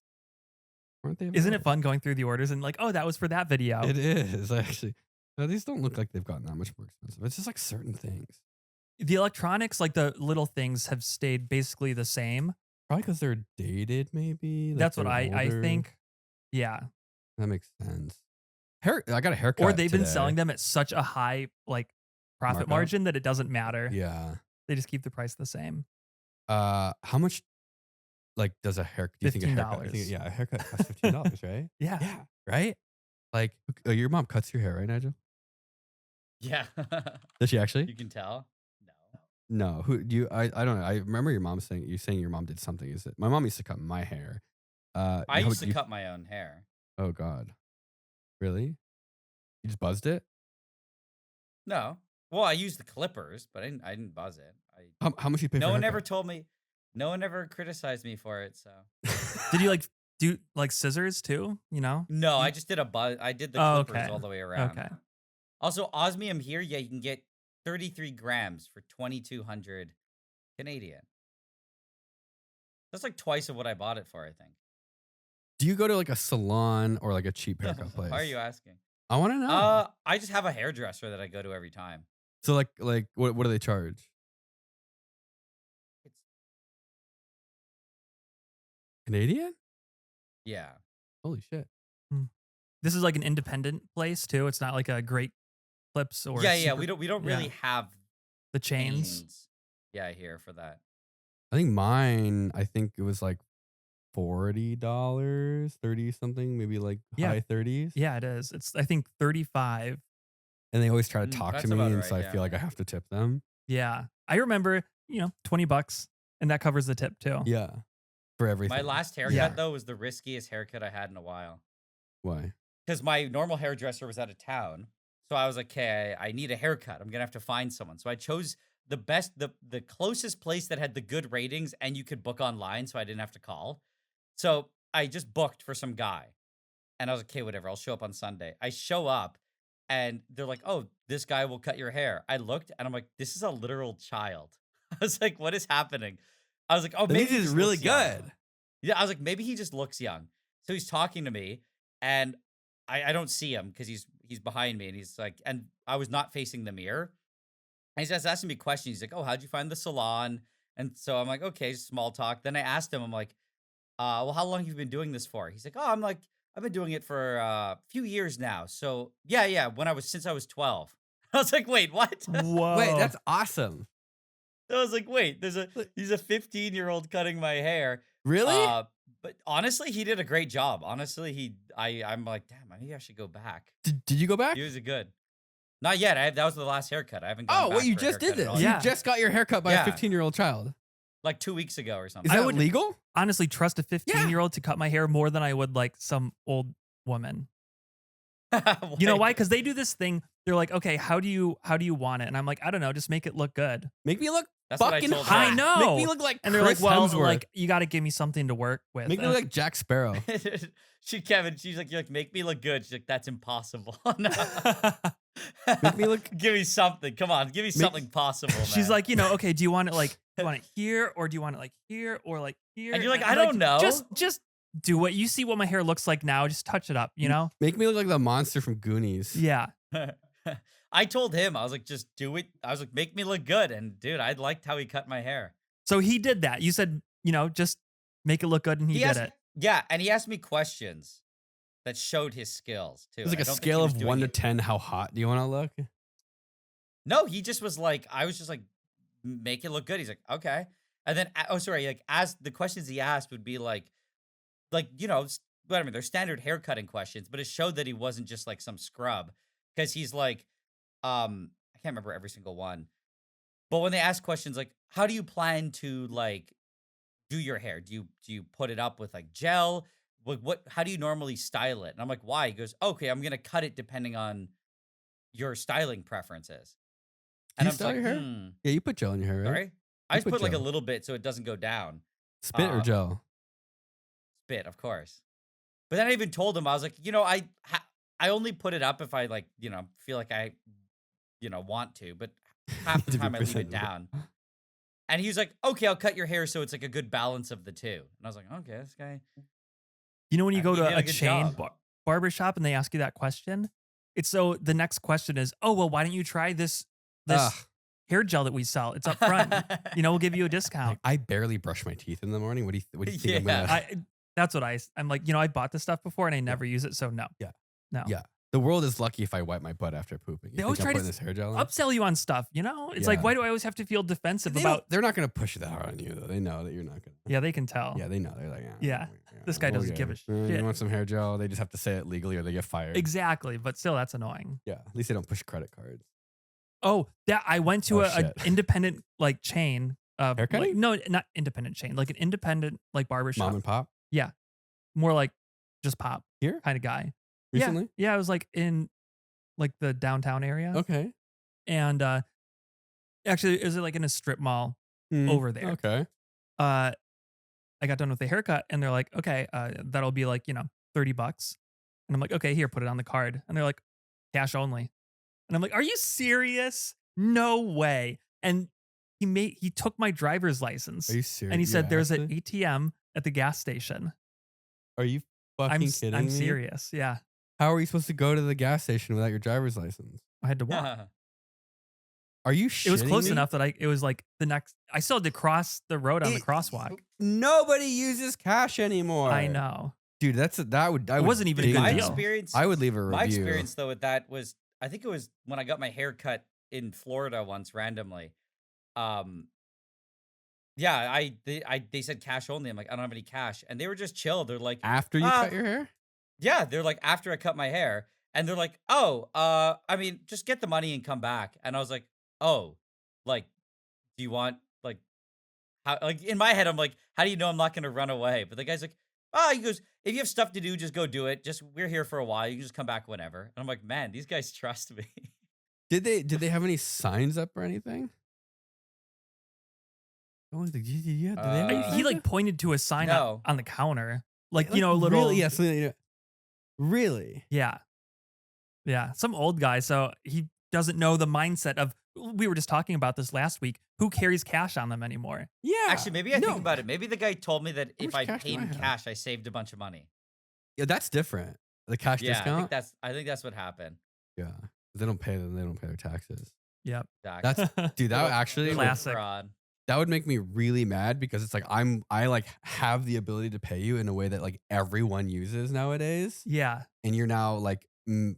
Aren't they? Isn't it fun going through the orders and like, oh, that was for that video? It is actually. No, these don't look like they've gotten that much more expensive. It's just like certain things. The electronics, like the little things, have stayed basically the same. Probably because they're dated, maybe. Like that's what I think. Yeah, that makes sense. I got a haircut. Or they've been selling them at such a high like profit margin that it doesn't matter. Yeah, they just keep the price the same. How much? Like, does a haircut? Do you think a haircut? A haircut costs $15, right? Yeah, right. Like, your mom cuts your hair, right, Nigel? Yeah. Does she actually? You can tell. No. Who do you? I don't know. I remember your mom saying your mom did something. Is it? My mom used to cut my hair. I used to cut my own hair. Oh God, really? You just buzzed it? No. Well, I used the clippers, but I didn't buzz it. How much you pay? No one ever told me. No one ever criticized me for it. So. Did Do like scissors too? No, I just did I did the Oh, clippers okay. all the way around. Okay. Also, osmium here, yeah, you can get 33 grams for 2,200 Canadian. That's like twice of what I bought it for, I think. Do you go to like a salon or like a cheap haircut place? Why are you asking? I want to know. I just have a hairdresser that I go to every time. So like what do they charge? It's Canadian? yeah. Holy shit. This is like an independent place too. It's not like a Great Clips or Yeah. We don't yeah. really have the chains. Yeah, here for that. I think mine, it was like $40, 30 something, maybe like high 30s. Yeah, it is. It's I think 35. And they always try to talk to that's me, about and right, so I yeah. feel like I have to tip them. Yeah. I remember, $20 and that covers the tip too. Yeah. For everything. My last haircut Yeah. though was the riskiest haircut I had in a while. Why? Because my normal hairdresser was out of town. So I was like, okay, I need a haircut. I'm gonna have to find someone. So I chose the best, the closest place that had the good ratings and you could book online, so I didn't have to call. So I just booked for some guy. And I was like, okay, whatever, I'll show up on Sunday. I show up and they're like, oh, this guy will cut your hair. I looked and I'm like, this is a literal child. I was like, what is happening? I was like, oh, maybe he's he really looks young. good. Yeah, I was like, maybe he just looks young. So he's talking to me, and I don't see him because he's behind me, and he's like, and I was not facing the mirror. And he's just asking me questions. He's like, oh, how'd you find the salon? And so I'm like, okay, small talk. Then I asked him, I'm like, well, how long have you been doing this for? He's like, oh, I've been doing it for a few years now. So yeah, since I was 12. I was like, wait, what? Whoa. Wait, that's awesome. So I was like, wait, he's a 15-year-old cutting my hair. Really? But honestly, he did a great job. Honestly, I'm like, damn, maybe I should go back. Did you go back? He was good. Not yet. That was the last haircut. I haven't gone back. Oh, wait, you for a just did haircut this. at all. Yeah. You just got your haircut by Yeah. a 15-year-old child. Like 2 weeks ago or something. Is that would- legal? Honestly, trust a 15-year-old to cut my hair more than I would like some old woman. You know why? Because they do this thing. They're like, okay, how do you want it? And I'm like, I don't know, just make it look good. Make me look That's what I fucking told hot. her. I know. Make me look like And they're like, Chris well, Hemsworth. like you got to give me something to work with. Make me look like Jack Sparrow. She's like, you're like, make me look good. She's like, that's impossible. No. Make me look. Give me something. Come on, give me something possible. She's man. like, okay, do you want it like, you want it here or do you want it like here or like here? And you're like, I'm I don't know. Just do what you see what my hair looks like now. Just touch it up, you know? Make me look like the monster from Goonies. Yeah. I told him, I was like, just do it. I was like, make me look good. And dude, I liked how he cut my hair. So he did that. You said, just make it look good and he did it. Yeah, and he asked me questions that showed his skills too. It was like I a don't think scale he was of doing 1 to it- 10. How hot do you want to look? No, he just was like, I was just like, make it look good. He's like, okay. And then, like as the questions he asked would be like, whatever, they're standard haircutting questions, but it showed that he wasn't just like some scrub because he's like, I can't remember every single one, but when they ask questions like, how do you plan to like do your hair? Do you put it up with like gel? How do you normally style it? And I'm like, why? He goes, okay, I'm going to cut it depending on your styling preferences. Do you I'm style your hair? Yeah, you put gel in your hair, right? Sorry? I just put put like a gel. little bit so it doesn't go down. Spit or gel? Spit, of course. But then I even told him, I was like, I only put it up if I like, feel like I, want to, but half the To be time I leave it presentable. down. And he was like, okay, I'll cut your hair so it's like a good balance of the two. And I was like, okay, this guy. You know when you go He to did a a good chain job. barbershop and they ask you that question? It's so the next question is, oh, well, why don't you try this Ugh. hair gel that we sell? It's up front. We'll give you a discount. I barely brush my teeth in the morning. What do you think I'm gonna? Yeah. That's what I'm like, I bought this stuff before and I never use it. So no. Yeah. No. Yeah. The world is lucky if I wipe my butt after pooping. You They always think I'm try to putting this hair gel in? Upsell you on stuff, It's like, Yeah. why do I always have to feel defensive about? They're not gonna push that hard on you though. They know that you're not gonna. Yeah, they can tell. Yeah, they know. They're like, Yeah. This guy doesn't give a You shit. want some hair gel? They just have to say it legally or they get fired. Exactly. But still, that's annoying. Yeah. At least they don't push credit cards. Oh, that I went to Oh, a shit. independent like chain of Haircutting? like, no, not independent chain, like an independent like barbershop. Mom and pop More like just pop here kind of guy. recently. Yeah, I was like in like the downtown area. Okay. And actually it was like in a strip mall Hmm, over there. Okay. I got done with the haircut and they're like, okay, that'll be like, $30. And I'm like, okay, here, put it on the card. And they're like, cash only. And I'm like, are you serious? No way. And he took my driver's license. Are you serious? And he said, there's an actually? ATM at the gas station. Are you fucking kidding I'm me? serious. Yeah. How are you supposed to go to the gas station without your driver's license? I had to walk. Are you shitting It was close me? enough that it was like I still had to cross the road on the crosswalk. Nobody uses cash anymore. I know. Dude, it wasn't even a good My deal. experience. I would leave a review. My experience though with that was, I think it was when I got my hair cut in Florida once randomly. Yeah, they said cash only. I'm like, I don't have any cash, and they were just chill. They're like, After you cut your hair? yeah, they're like, after I cut my hair, and they're like, oh, I mean, just get the money and come back. And I was like, oh, like, do you want like, how? Like in my head, I'm like, how do you know I'm not gonna run away? But the guy's like, he goes, if you have stuff to do, just go do it. Just we're here for a while. You can just come back whenever. And I'm like, man, these guys trust me. Did they have any signs up or anything? Oh, yeah. He like pointed to a sign No. on the counter, like a little. Really? Yeah. Really? Yeah. Yeah. Some old guy. So he doesn't know the mindset of, we were just talking about this last week. Who carries cash on them anymore? Yeah. Actually, maybe I think about it. Maybe the guy told me that if much I cash do paid I in have? cash, I saved a bunch of money. Yeah, that's different. The cash Yeah, discount. I think that's what happened. Yeah. If they don't pay them, they don't pay their taxes. Yep. Exactly. That's dude. That would actually Classic. Fraud. that would make me really mad because it's like I like have the ability to pay you in a way that like everyone uses nowadays, Yeah. and you're now like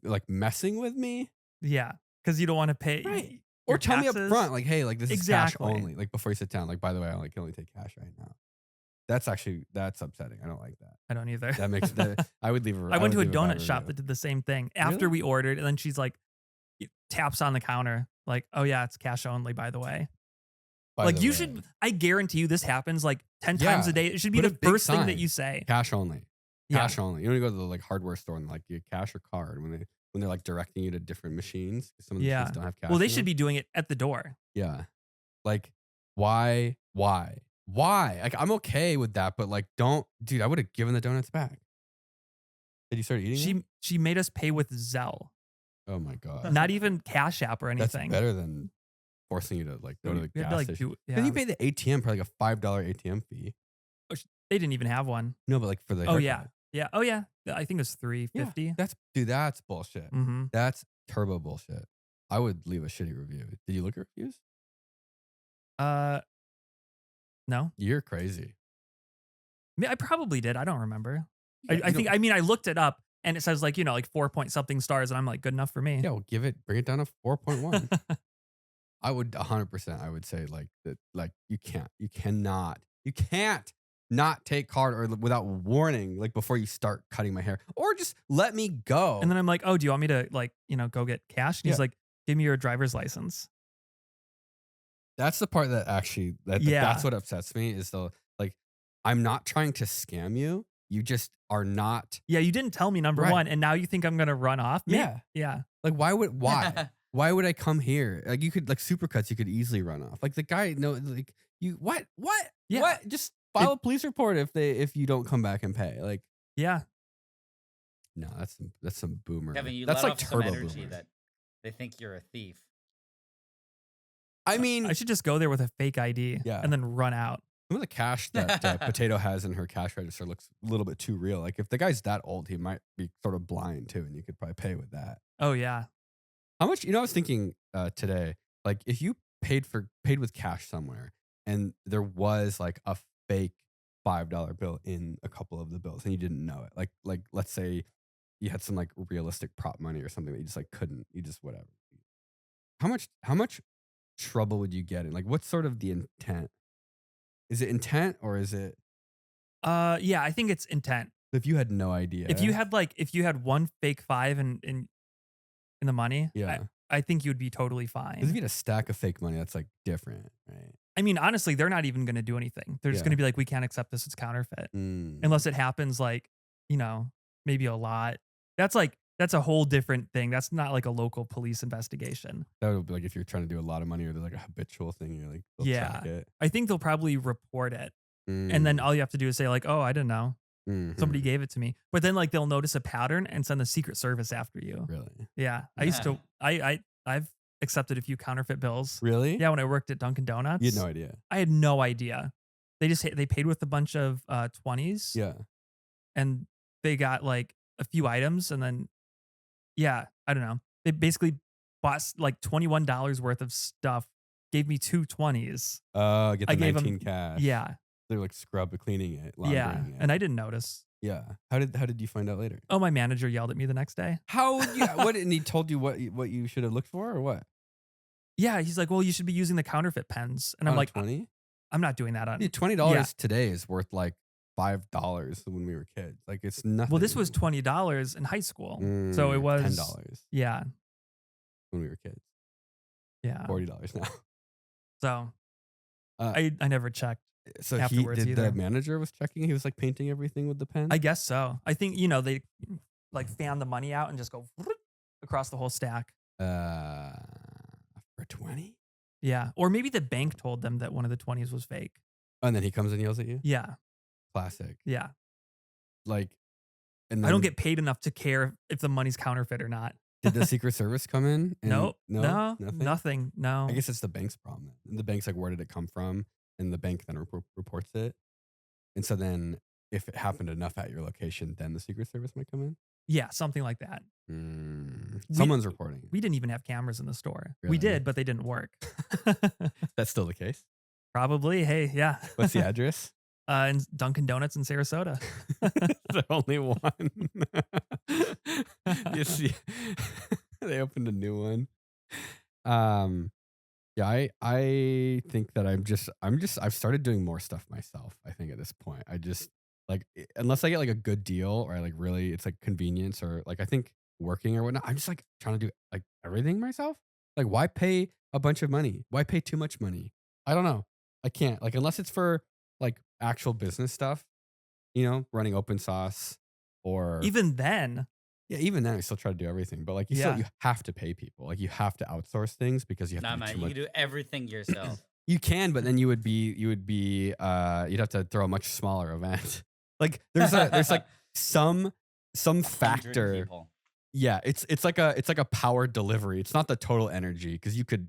like messing with me. Yeah. Because you don't want to pay. Right. your Or tell me up taxes. front, like, hey, like this is cash Exactly. only. Like before you sit down, like by the way, I can only take cash right now. That's upsetting. I don't like that. I don't either. That makes I would leave. I went to a would leave bad donut shop review. that did the same thing after Really? we ordered, and then she's like, taps on the counter, like, oh yeah, it's cash only, by the way. By Like the you way. should, I guarantee you this happens like 10 Yeah. times a day. It should be Put a the big first thing that sign. you say. Cash only. Yeah. Cash only. You don't go to the like hardware store and like you cash or card when they're like directing you to different machines. Some of the Yeah. machines don't have cash. Well, they in should them. be doing it at the door. Yeah. Like why? Like I'm okay with that, but like don't, dude. I would have given the donuts back. Did you start eating them? She made us pay with Zelle, Oh my god. not even Cash App or That's anything. better than forcing you to like go to the We had gas to, like, station. yeah. Then you pay the ATM probably like a $5 ATM fee. They didn't even have one. No, but like for the Oh yeah, haircut. yeah. Oh yeah. I think it was $3.50. That's bullshit. Mm-hmm. That's turbo bullshit. I would leave a shitty review. Did you look at reviews? No, You're crazy. I probably did. I don't remember. Yeah, I think. I mean, I looked it up, and it says like like 4 point something stars, and I'm like, good enough for me. Yeah, well, bring it down to 4.1. I would 100%. I would say like that. Like you can't not take card or without warning, like before you start cutting my hair, or just let me go. And then I'm like, oh, do you want me to like go get cash? And he's Yeah. like, give me your driver's license. That's the part that actually that's what upsets me is the like I'm not trying to scam you. You just are not. Yeah, you didn't tell me number Right. one, and now you think I'm gonna run off? Yeah. Yeah. Like why would I come here? Like you could like supercuts, you could easily run off. Like the guy, no, like you what? Yeah. What? Just file a police report if you don't come back and pay. Like Yeah. no, that's some boomer. Kevin, you that's let like off some turbo energy boomer. that they think you're a thief. I mean, I should just go there with a fake ID Yeah. and then run out. some of the cash that Potato has in her cash register looks a little bit too real. Like if the guy's that old, he might be sort of blind too, and you could probably pay with that. Oh yeah. How much? I was thinking today, like if you paid with cash somewhere, and there was like a fake $5 bill in a couple of the bills, and you didn't know it. Like let's say you had some like realistic prop money or something that you just like couldn't. You just whatever. How much trouble would you get in? Like what's sort of the intent? Is it intent or is it? Yeah, I think it's intent. If you had no idea. If you had one fake five in the money, Yeah. I think you'd be totally Because if fine. you had a stack of fake money, that's like different, right? I mean, honestly, they're not even gonna do anything. They're just Yeah. gonna be like, we can't accept this, it's counterfeit. Mm. Unless it happens like, maybe a lot. That's a whole different thing. That's not like a local police investigation. That would be like if you're trying to do a lot of money or there's like a habitual thing, you're like, they'll Yeah. track it. I think they'll probably report it. And then all you have to do is say like, oh, I didn't know. Mhm. Somebody gave it to me. But then like they'll notice a pattern and send the Secret Service after you. Really? Yeah. I used to I've accepted a few counterfeit bills. Really? Yeah, when I worked at Dunkin' Donuts. You had no idea. I had no idea. They paid with a bunch of 20s. Yeah. And they got like a few items and then yeah, I don't know. They basically bought like $21 worth of stuff, gave me two 20s. Get the I gave 19 them cash. Yeah. They're like cleaning it, Yeah. laundering it. And I didn't notice. Yeah. How did you find out later? Oh, my manager yelled at me the next day. How would you what and he told you what you should have looked for or what? Yeah, he's like, "Well, you should be using the counterfeit pens." And I'm like, 20? I'm not doing that on. Yeah, $20 today is worth like $5 when we were kids. Like it's nothing. Well, this was $20 in high school. So it was $10 Yeah. when we were kids. Yeah. $40 now. So Uh, I never checked. So Afterwards the either. manager was checking. He was like painting everything with the pen. I guess so. I think, they like fan the money out and just go across the whole stack. For 20. Yeah. Or maybe the bank told them that one of the 20s was fake. And then he comes and yells at you. Yeah. Classic. Yeah. Like, and then I don't get paid enough to care if the money's counterfeit or not. Did the Secret Service come in? And No, nothing. No. I guess it's the bank's problem. And the bank's like, where did it come from? And the bank then reports it. And so then, if it happened enough at your location, then the Secret Service might come in. Yeah, something like that. Someone's reporting it. We didn't even have cameras in the store. Really? We did, but they didn't work. That's still the case. Probably. Hey, yeah. What's the address? In Dunkin' Donuts in Sarasota. The only one. You see, they opened a new one. Yeah, I think that I've started doing more stuff myself. I think at this point, I just like unless I get like a good deal or I like really it's like convenience or like I think working or whatnot. I'm just like trying to do like everything myself. Like why pay a bunch of money? Why pay too much money? I don't know. I can't like unless it's for like actual business stuff, running open sauce or Even then. yeah, even then I still try to do everything. But like you have to pay people. Like you have to outsource things because you have Nah, to do man, too you much. can do everything yourself. You can, but then you'd have to throw a much smaller event. Like there's like some 100 factor. people. Yeah, it's like a power delivery. It's not the total energy because you could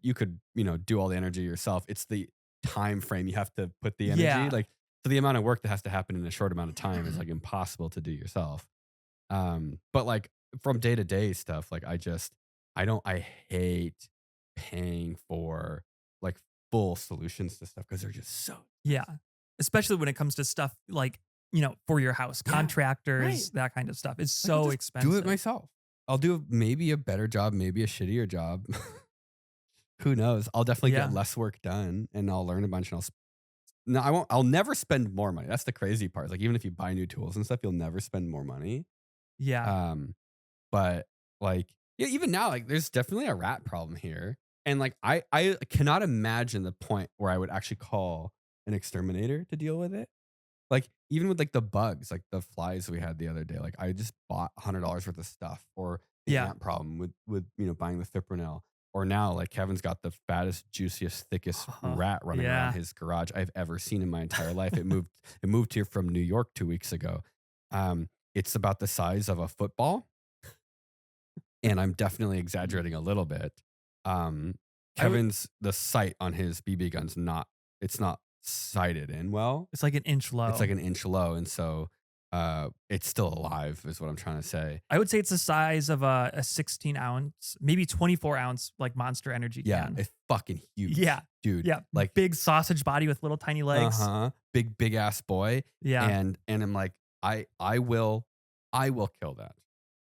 do all the energy yourself. It's the time frame you have to put the energy. Yeah. Like so the amount of work that has to happen in a short amount of time is like impossible to do yourself. But like from day to day stuff, like I hate paying for like full solutions to stuff because they're just so Yeah. Especially when it comes to stuff like, for your house, Yeah, contractors, right. that kind of stuff. It's I can so just expensive. do it myself. I'll do maybe a better job, maybe a shittier job. Who knows? I'll definitely Yeah. get less work done and I'll learn a bunch and no, I won't. I'll never spend more money. That's the crazy part. Like even if you buy new tools and stuff, you'll never spend more money. Yeah. But like yeah, even now, like there's definitely a rat problem here. And like I cannot imagine the point where I would actually call an exterminator to deal with it. Like even with like the bugs, like the flies we had the other day, like I just bought $100 worth of stuff or the Yeah. ant problem with buying the fipronil. Or now like Kevin's got the fattest, juiciest, thickest rat running yeah. around his garage I've ever seen in my entire life. It moved here from New York 2 weeks ago. It's about the size of a football. And I'm definitely exaggerating a little bit. Kevin's the sight on his BB gun's not sighted in well. It's like an inch low. It's like an inch low, and so it's still alive, is what I'm trying to say. I would say it's the size of a 16 ounce, maybe 24 ounce, like Monster Energy Yeah, can. it's fucking huge. Yeah. dude. Yeah. like big sausage body with little tiny legs. big ass boy. Yeah. and I'm like, I will kill that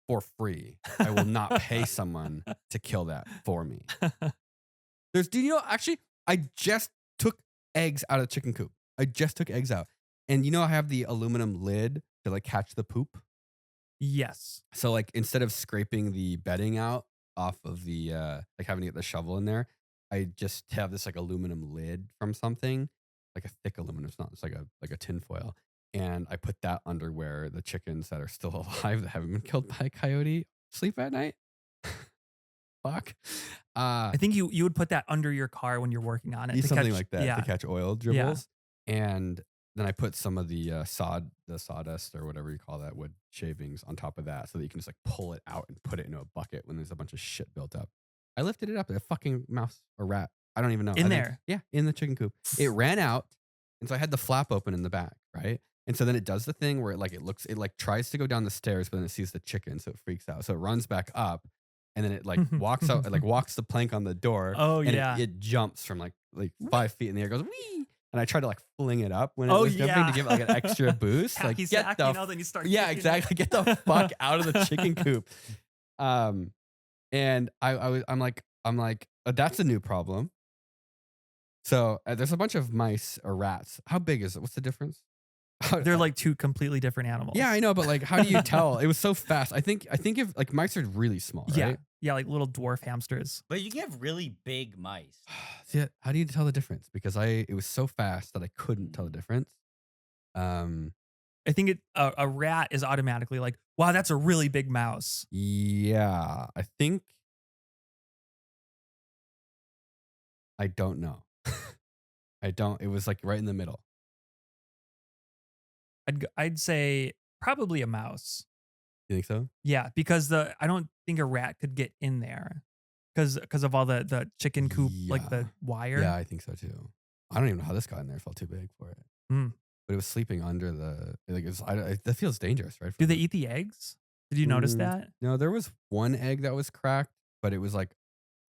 for free. I will not pay someone to kill that for me. Actually, I just took eggs out of the chicken coop. I just took eggs out. And I have the aluminum lid to like catch the poop. Yes. So like instead of scraping the bedding out off of the like having to get the shovel in there, I just have this like aluminum lid from something, like a thick aluminum. It's like a tin foil. And I put that under where the chickens that are still alive that haven't been killed by a coyote sleep at night. Fuck. I think you would put that under your car when you're working on it. To something catch, like that Yeah. to catch oil dribbles. And then I put some of the sawdust or whatever you call that, wood shavings on top of that so that you can just like pull it out and put it into a bucket when there's a bunch of shit built up. I lifted it up, a fucking mouse or rat. I don't even know. In there? Yeah, in the chicken coop. It ran out, and so I had the flap open in the back, right? And so then it does the thing where it like tries to go down the stairs, but then it sees the chicken, so it freaks out. So it runs back up, and then it like walks out, it like walks the plank on the door. Oh, and yeah. it jumps from like 5 feet in the air, goes wee. And I tried to like fling it up when it was jumping to give it like an extra boost. Like Hacky-sack, then you start yeah, kicking exactly. Get the fuck out of the chicken coop. And I'm like, that's a new problem. So there's a bunch of mice or rats. How big is it? What's the difference? They're like two completely different animals. Yeah, I know, but like, how do you tell? It was so fast. I think if like mice are really small, right? Yeah. Yeah, like little dwarf hamsters. But you can have really big mice. See, how do you tell the difference? Because it was so fast that I couldn't tell the difference. I think a rat is automatically like, wow, that's a really big mouse. Yeah, I think. I don't know. I don't. It was like right in the middle. I'd say probably a mouse. You think so? Yeah, because I don't think a rat could get in there because of all the chicken coop, like the wire. Yeah, I think so too. I don't even know how this got in there. It felt too big for it. But it was sleeping under the like. That feels dangerous, right? Do they eat the eggs? Did you notice that? No, there was one egg that was cracked, but it was like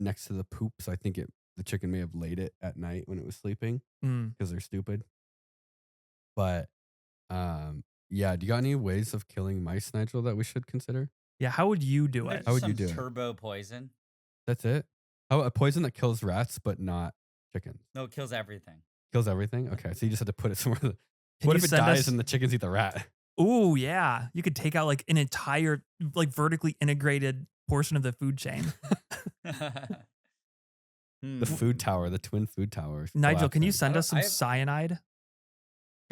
next to the poop. So I think the chicken may have laid it at night when it was sleeping because they're stupid. But yeah, do you got any ways of killing mice, Nigel, that we should consider? Yeah, how would you do it? How would you do it? Turbo poison. That's it? How a poison that kills rats but not chickens? No, it kills everything. Kills everything? Okay, so you just have to put it somewhere. Can What you if it send dies us- and the chickens eat the rat? Ooh, yeah. You could take out like an entire like vertically integrated portion of the food chain. The food tower, the twin food towers. Nigel, can you collapsing. send us some I have- cyanide?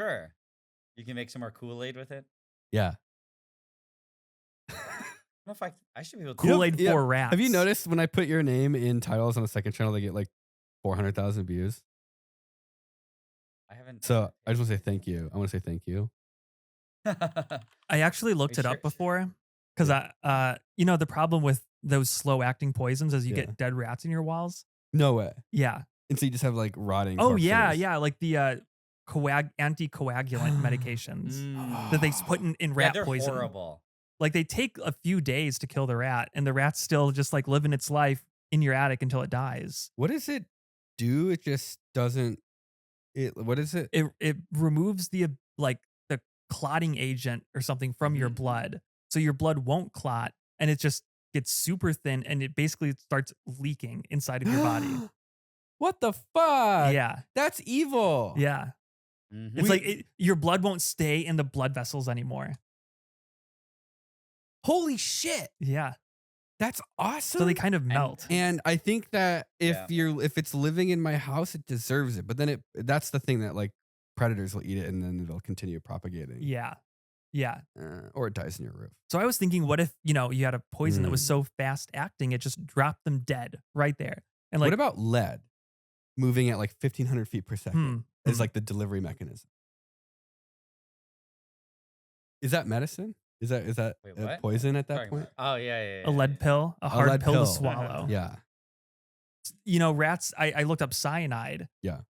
Sure. You can make some more Kool-Aid with it. Yeah. I don't know if I should be able to. Kool-Aid Yeah. for rats. Have you noticed when I put your name in titles on the second channel, they get like 400,000 views? I haven't. So I just want to say thank you. I want to say thank you. I actually looked it Sure. up before because the problem with those slow acting poisons is you Yeah. get dead rats in your walls. No way. Yeah. And so you just have like rotting. Oh yeah, corpses. yeah. Like the anticoagulant medications that they put in rat they're poison. horrible. Like they take a few days to kill the rat, and the rat's still just like living its life in your attic until it dies. What does it do? It just doesn't. What is it? It removes the clotting agent or something from your blood, so your blood won't clot, and it just gets super thin, and it basically starts leaking inside of your body. What the fuck? Yeah, That's evil. yeah. Mhm. It's like your blood won't stay in the blood vessels anymore. Holy shit. Yeah, That's awesome. so they kind of melt. And I think that if Yeah. if it's living in my house, it deserves it. But then that's the thing that like predators will eat it and then it'll continue propagating. Yeah, yeah. Or it dies in your roof. So I was thinking, what if you had a poison that was so fast acting, it just dropped them dead right there. And like, what about lead moving at like 1,500 feet per second is like the delivery mechanism? Is that medicine? Is that Wait, what? poison at that Talking point? about- Oh yeah. a lead pill, a hard lead pill to pill. swallow. Yeah. Rats. I looked up cyanide. Yeah.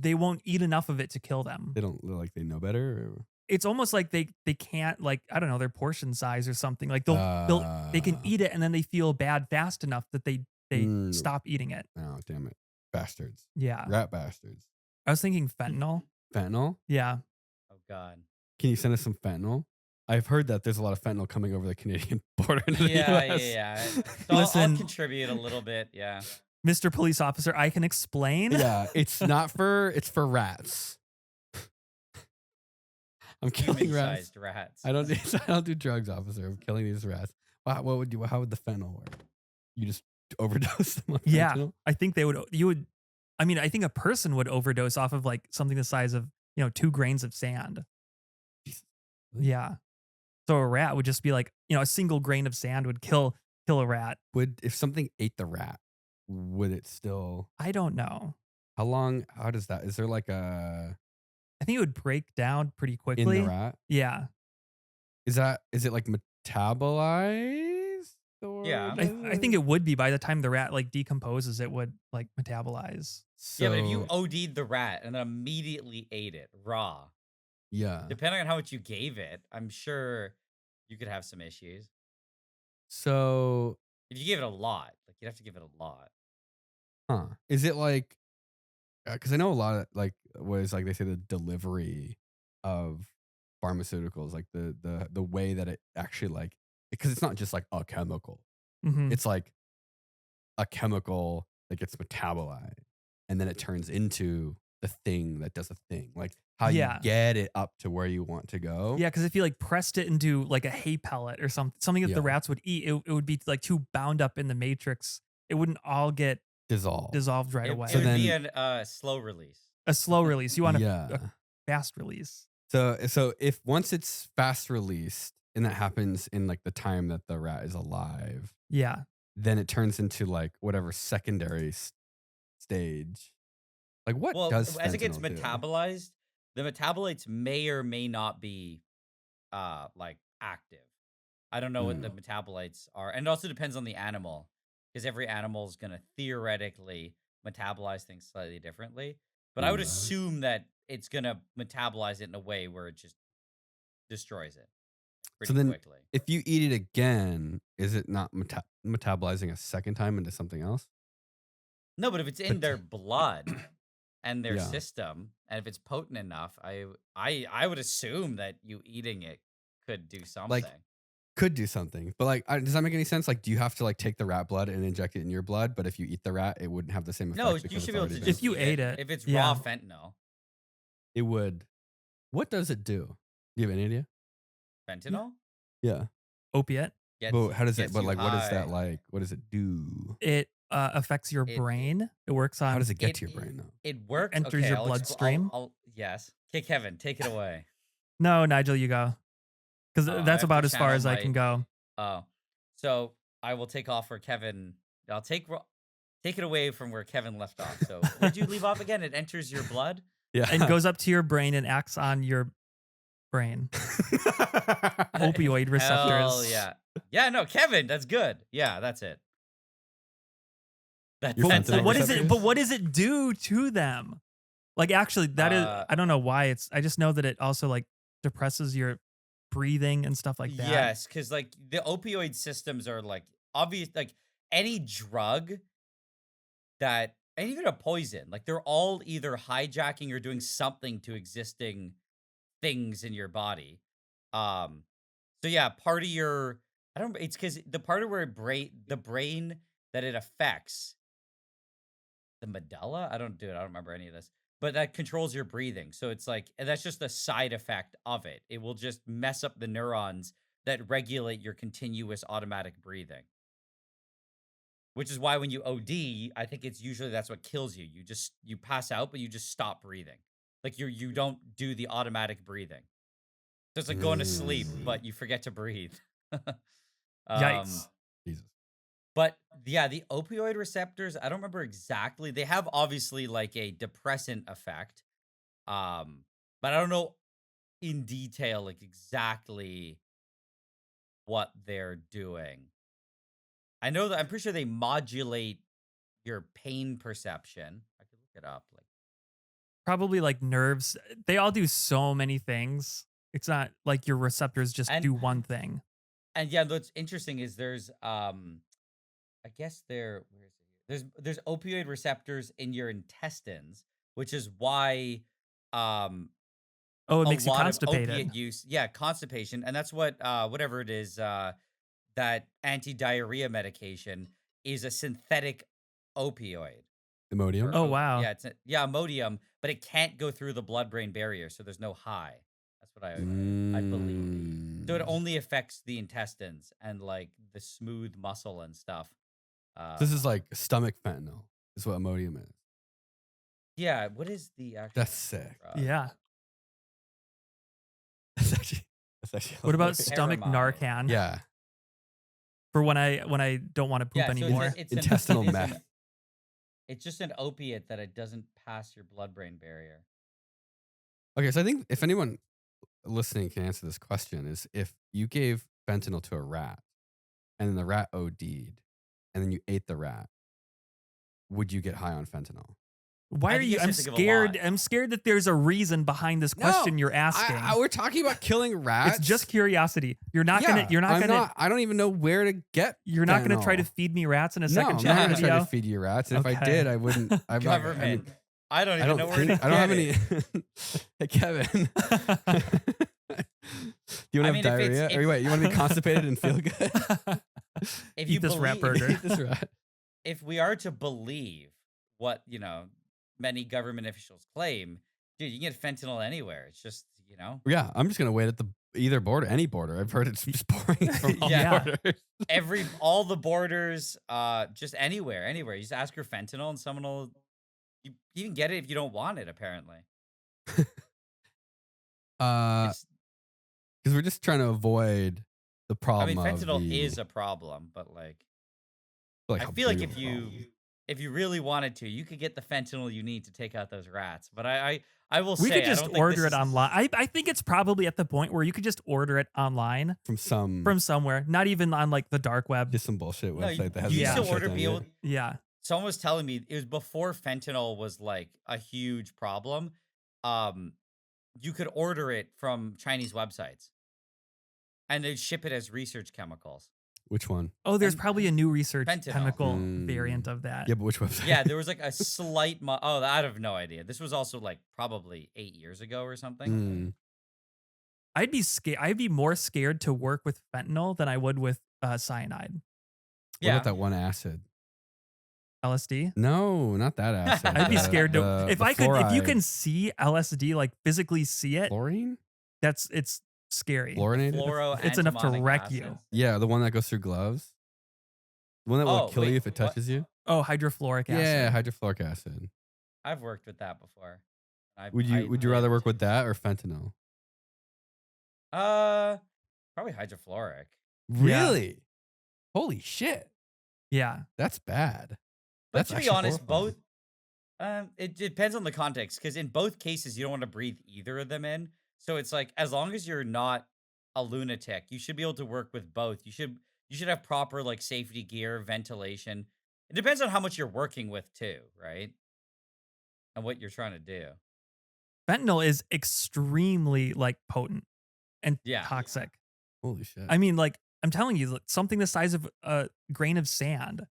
They won't eat enough of it to kill them. They don't like they know better. It's almost like they can't, like, I don't know, their portion size or something. Like they can eat it and then they feel bad fast enough that they stop eating it. Oh, damn it. Bastards. Yeah. Rat bastards. I was thinking fentanyl. Fentanyl? Yeah. Oh god. Can you send us some fentanyl? I've heard that there's a lot of fentanyl coming over the Canadian border into the US. Yeah. So I'll Listen. contribute a little bit. Yeah. Mr. Police Officer, I can explain. Yeah, it's for rats. I'm killing rats. Human-sized rats. I don't do drugs, officer. I'm killing these rats. Wow, how would the fentanyl work? You just overdose them on Yeah. fentanyl? I think I think a person would overdose off of like something the size of, 2 grains of sand. Yeah. So a rat would just be like, a single grain of sand would kill a rat. If something ate the rat, would it still? I don't know. How long? How does that? Is there like a I think it would break down pretty in quickly. the rat? Yeah. Is it like metabolized or Yeah. I think it would be by the time the rat like decomposes, it would like metabolize. Yeah, but if you So OD'd the rat and then immediately ate it raw, yeah. depending on how much you gave it, I'm sure you could have some issues. So If you gave it a lot, like you'd have to give it a lot. Is it like, because I know a lot of like was like they say the delivery of pharmaceuticals, like the way that it actually like, because it's not just like a chemical. Mhm. It's like a chemical that gets metabolized and then it turns into the thing that does a thing. Like how you Yeah. get it up to where you want to go. Yeah, because if you like pressed it into like a hay pellet or something that Yeah. the rats would eat, it would be like too bound up in the matrix. It wouldn't all get Dissolve. right It, away. it So would be then- a slow release. A slow release. You want a Yeah. fast release. So if once it's fast released and that happens in like the time that the rat is alive, Yeah. then it turns into like whatever secondary stage. Like what Well, does as it gets fentanyl do? metabolized, the metabolites may or may not be like active. I don't know what the metabolites are. And it also depends on the animal, because every animal is going to theoretically metabolize things slightly differently. But I would assume that it's going to metabolize it in a way where it just destroys it pretty then quickly. If you eat it again, is it not metabolizing a second time into something else? No, but if it's in their blood and their Yeah. system, and if it's potent enough, I would assume that you eating it could do something. Could do something, but like, does that make any sense? Like, do you have to like take the rat blood and inject it in your blood? But if you eat the rat, it wouldn't have the same effect. No, because you should it's be able already to been- just If you eat ate it, If it's yeah. raw fentanyl. It would. What does it do? Do you have any idea? Fentanyl? Yeah. Opiate. But how does it? gets But you like, what is high. that like? What does it do? It affects your It- brain. It works on. How does it get to your brain though? It works. enters okay, your I'll bloodstream? Yes. Okay, Kevin, take it away. No, Nigel, you go. Because Oh, I that's have about to as far as I channel can go. Oh, so I will take off where Kevin. I'll take it away from where Kevin left off. So where'd you leave off again? It enters your blood. Yeah. And goes up to your brain and acts on your brain. Opioid receptors. Hell yeah. Yeah, no, Kevin, that's good. Yeah, that's it. That's Your that's fentanyl it. What is it? receptors? But what does it do to them? Like, actually, that is. I don't know why it's. I just know that it also like depresses your breathing and stuff like that. Yes, because like the opioid systems are like obvious. Like any drug that, and even a poison, like they're all either hijacking or doing something to existing things in your body. So yeah, part of your, I don't. It's because the part of where the brain that it affects, the medulla. I don't remember any of this, but that controls your breathing. So it's like, and that's just a side effect of it. It will just mess up the neurons that regulate your continuous automatic breathing. Which is why when you OD, I think it's usually that's what kills you. You pass out, but you just stop breathing. Like you don't do the automatic breathing. So it's like going to sleep, but you forget to breathe. Yikes. Jesus. But yeah, the opioid receptors, I don't remember exactly. They have obviously like a depressant effect. But I don't know in detail like exactly what they're doing. I know that I'm pretty sure they modulate your pain perception. I could look it up. Like Probably like nerves. They all do so many things. It's not like your receptors just And- do one thing. and yeah, what's interesting is there's I guess where is it? There's opioid receptors in your intestines, which is why Oh, it a makes you lot of constipated. opiate use, constipation, and that's what whatever it is, that anti-diarrhea medication is a synthetic opioid. Imodium. Oh, wow. Yeah, Imodium, but it can't go through the blood-brain barrier, so there's no high. That's what I believe. So it only affects the intestines and like the smooth muscle and stuff. This is like stomach fentanyl. Is what Imodium is. Yeah, what is the actual? That's sick. drug? Yeah. That's actually. What about hilarious. stomach Paramount. Narcan? Yeah. For when I don't want to poop Yeah, so anymore. it's Intestinal it's meth. It's just an opiate that it doesn't pass your blood-brain barrier. Okay, so I think if anyone listening can answer this question is if you gave fentanyl to a rat and then the rat OD'd and then you ate the rat, would you get high on fentanyl? Why I are think you? you I'm have to give a scared. lot. I'm scared that there's a reason behind this question you're asking. We're talking about killing rats. It's just curiosity. You're not gonna. You're not gonna. I don't even know where to get. You're not gonna try to fentanyl. feed me rats in a No, second I'm chat not gonna video. try to feed you rats. And if I Okay. did, I wouldn't. I'm not- Government. I don't I even don't know where to think. I don't have get any. Hey, Kevin. Do you want to have diarrhea? Or wait, you want to be constipated and feel good? If Eat you this rat believe- burger. Eat this rat. If we are to believe what, many government officials claim, dude, you can get fentanyl anywhere. It's just, Yeah, I'm just gonna wait at either border, any border. I've heard it's just pouring from all Yeah. borders. all the borders, just anywhere. You just ask for fentanyl and someone will, you can get it if you don't want it, apparently. Because we're just trying to avoid the I problem. mean, fentanyl of is a problem, but like I how feel like big if of a problem. you really wanted to, you could get the fentanyl you need to take out those rats. But I will We say could I just don't think order this it is- online. I think it's probably at the point where you could just order it online from somewhere, not even on like the dark web. just some bullshit No, website that has you used Yeah. to order be able. Yeah. Someone was telling me it was before fentanyl was like a huge problem. You could order it from Chinese websites, and they'd ship it as research chemicals. Which one? Oh, there's And probably a new research fentanyl. chemical variant of that. Yeah, but which website? Yeah, there was like a slight. I have no idea. This was also like probably 8 years ago or something. Mm. I'd be scared. I'd be more scared to work with fentanyl than I would with cyanide. What Yeah, about that one acid? LSD. No, not that acid. I'd be The- scared to the- if the I could if you fluoride. can see LSD, like physically see it, Fluorine? it's scary. Fluorinated? It's enough to fluoroantimonic wreck you. acids. Yeah, the one that goes through gloves. The one that will Oh, kill wait, you if it what? touches you. Oh, hydrofluoric acid. Yeah, hydrofluoric acid. I've worked with that before. Would you rather work with that or fentanyl? Probably hydrofluoric. Yeah. Really? Holy shit. Yeah. That's bad. But That's to be actually honest, horrifying. it depends on the context, because in both cases you don't want to breathe either of them in. So it's like, as long as you're not a lunatic, you should be able to work with both. You should have proper like safety gear, ventilation. It depends on how much you're working with too, right? And what you're trying to do. Fentanyl is extremely like potent and Yeah. toxic. Holy shit. I mean, like I'm telling you, like, something the size of a grain of sand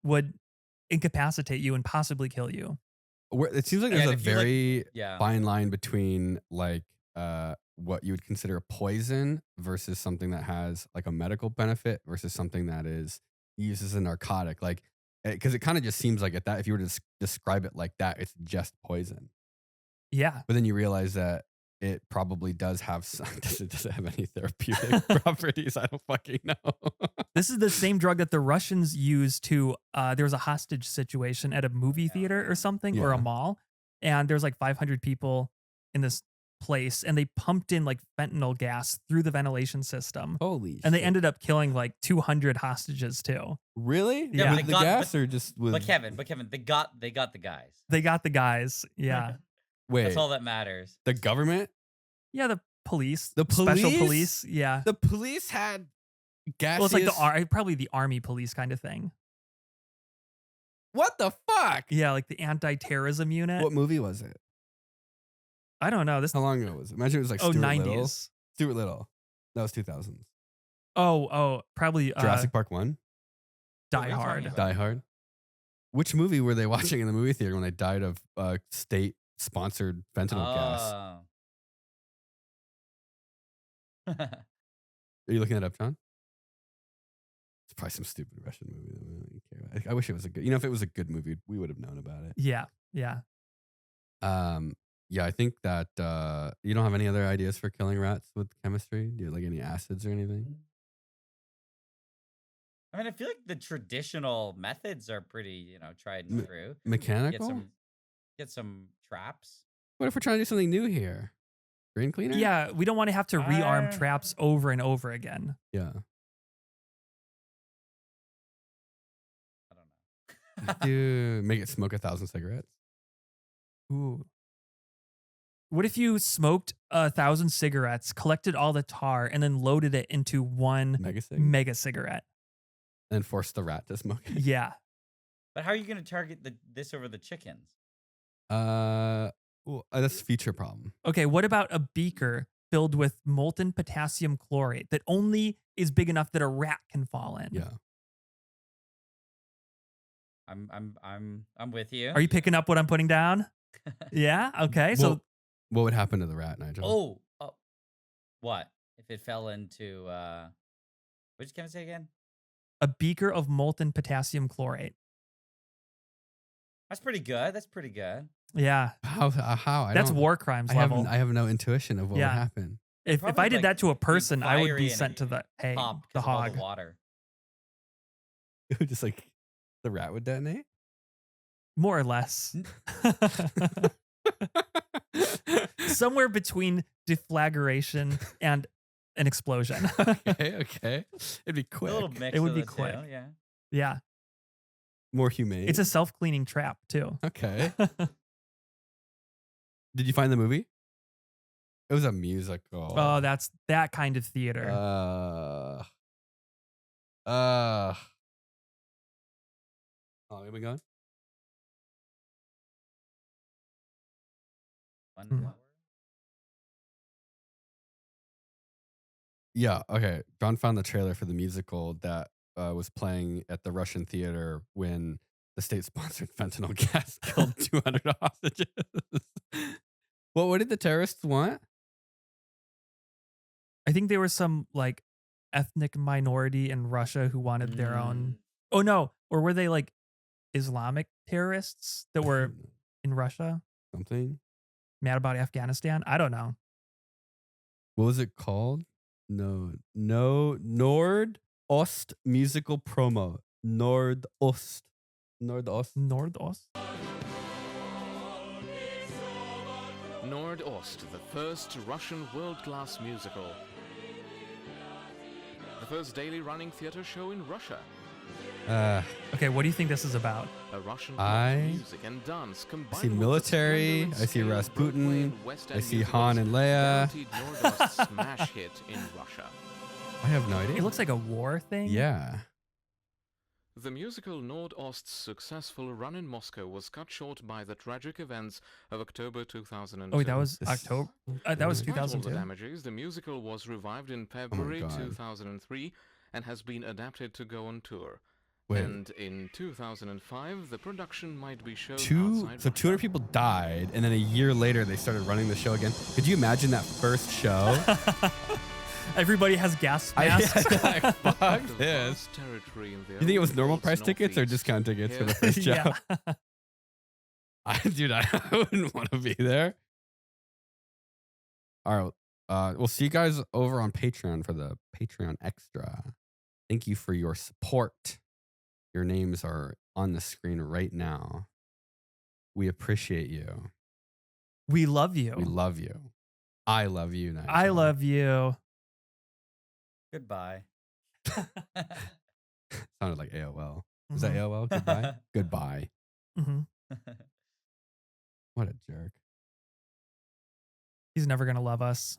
would incapacitate you and possibly kill you. It seems like Yeah, there's and a if you, like- very Yeah. fine line between like what you would consider a poison versus something that has like a medical benefit versus something that is used as a narcotic. Like, because it kind of just seems like at that, if you were to describe it like that, it's just poison. Yeah. But then you realize that it probably does have some, does it have any therapeutic properties? I don't fucking know. This is the same drug that the Russians used to there was a hostage situation at a movie theater or something, or a Yeah. mall, and there's like 500 people in this place, and they pumped in like fentanyl gas through the ventilation system, Holy and they shit. ended up killing like 200 hostages too. Really? Yeah. With They the got- gas or just with But Kevin, they got the guys. They got the guys. Yeah. wait, That's all that matters. the government? Yeah, the police. The Special police? police. Yeah. The police had gas. Well, it's like probably the army police kind of thing. What the fuck? Yeah, like the anti-terrorism unit. What movie was it? I don't know. This How long ago was it? Imagine it was like oh Stuart 90s. Little. Stuart Little. That was 2000s. Oh, probably Jurassic Park 1? Die What are you Hard. talking about? Die Hard. Which movie were they watching in the movie theater when they died of state-sponsored fentanyl gas? Oh. Are you looking that up, John? It's probably some stupid Russian movie that we don't even care about. I wish it was a good. If it was a good movie, we would have known about it. Yeah. Yeah, I think that you don't have any other ideas for killing rats with chemistry. Do you like any acids or anything? I mean, I feel like the traditional methods are pretty, tried Me- and true. Mechanical? Get some traps. What if we're trying to do something new here? Drain cleaner? Yeah, we don't want to have to rearm I- traps over and over again. Yeah. I don't know. Dude, make it smoke 1,000 cigarettes. Ooh. What if you smoked 1,000 cigarettes, collected all the tar, and then loaded it into one mega cigarette? And force the rat to smoke it? Yeah. But how are you going to target this over the chickens? Well, that's a feature problem. Okay, what about a beaker filled with molten potassium chlorate that only is big enough that a rat can fall in? Yeah. I'm with you. Are you picking up what I'm putting down? Yeah. Okay. Well, what would happen to the rat, Nigel? Oh, what if it fell into? What can I say again? A beaker of molten potassium chlorate. That's pretty good. That's pretty good. Yeah. How? That's war crimes level. I have no intuition of what would happen. If I did that to a person, I would be sent to the hog. The water. It would just like the rat would detonate. More or less. Somewhere between deflagration and an explosion. Okay. It'd be quick. A little mix. It would be quick. Yeah. Yeah. More humane. It's a self-cleaning trap too. Okay. Did you find the movie? It was a musical. Oh, that's that kind of theater. Oh, here we go. Yeah, okay. John found the trailer for the musical that was playing at the Russian theater when the state-sponsored fentanyl gas killed 200 hostages. Well, what did the terrorists want? I think there was some like ethnic minority in Russia who wanted their own. Oh no, or were they like Islamic terrorists that were in Russia? Something mad about Afghanistan? I don't know. What was it called? No, Nordost musical promo. Nordost. Nordost, the first Russian world-class musical. The first daily running theater show in Russia. Okay, what do you think this is about? A Russian music and dance I see military. I see Rasputin. I see Han and Leia. Smash hit in Russia. I have no idea. It looks like a war thing. Yeah. The musical Nordost's successful run in Moscow was cut short by the tragic events of October 2002. Oh, that was October. That was 2002. The damages, the musical was revived in February 2003 and has been adapted to go on tour. Wait. And in 2005, the production might be shown outside. So 200 people died, and then a year later they started running the show again. Could you imagine that first show? Everybody has gas masks. Fuck this. You think it was normal price tickets or discount tickets for the first show? Dude, I wouldn't want to be there. All right. We'll see you guys over on Patreon for the Patreon Extra. Thank you for your support. Your names are on the screen right now. We appreciate you. We love you. We love you. I love you, Nigel. I love you. Goodbye. Sounded like AOL. Was that AOL? Goodbye? Goodbye. Mm-hmm. What a jerk. He's never going to love us.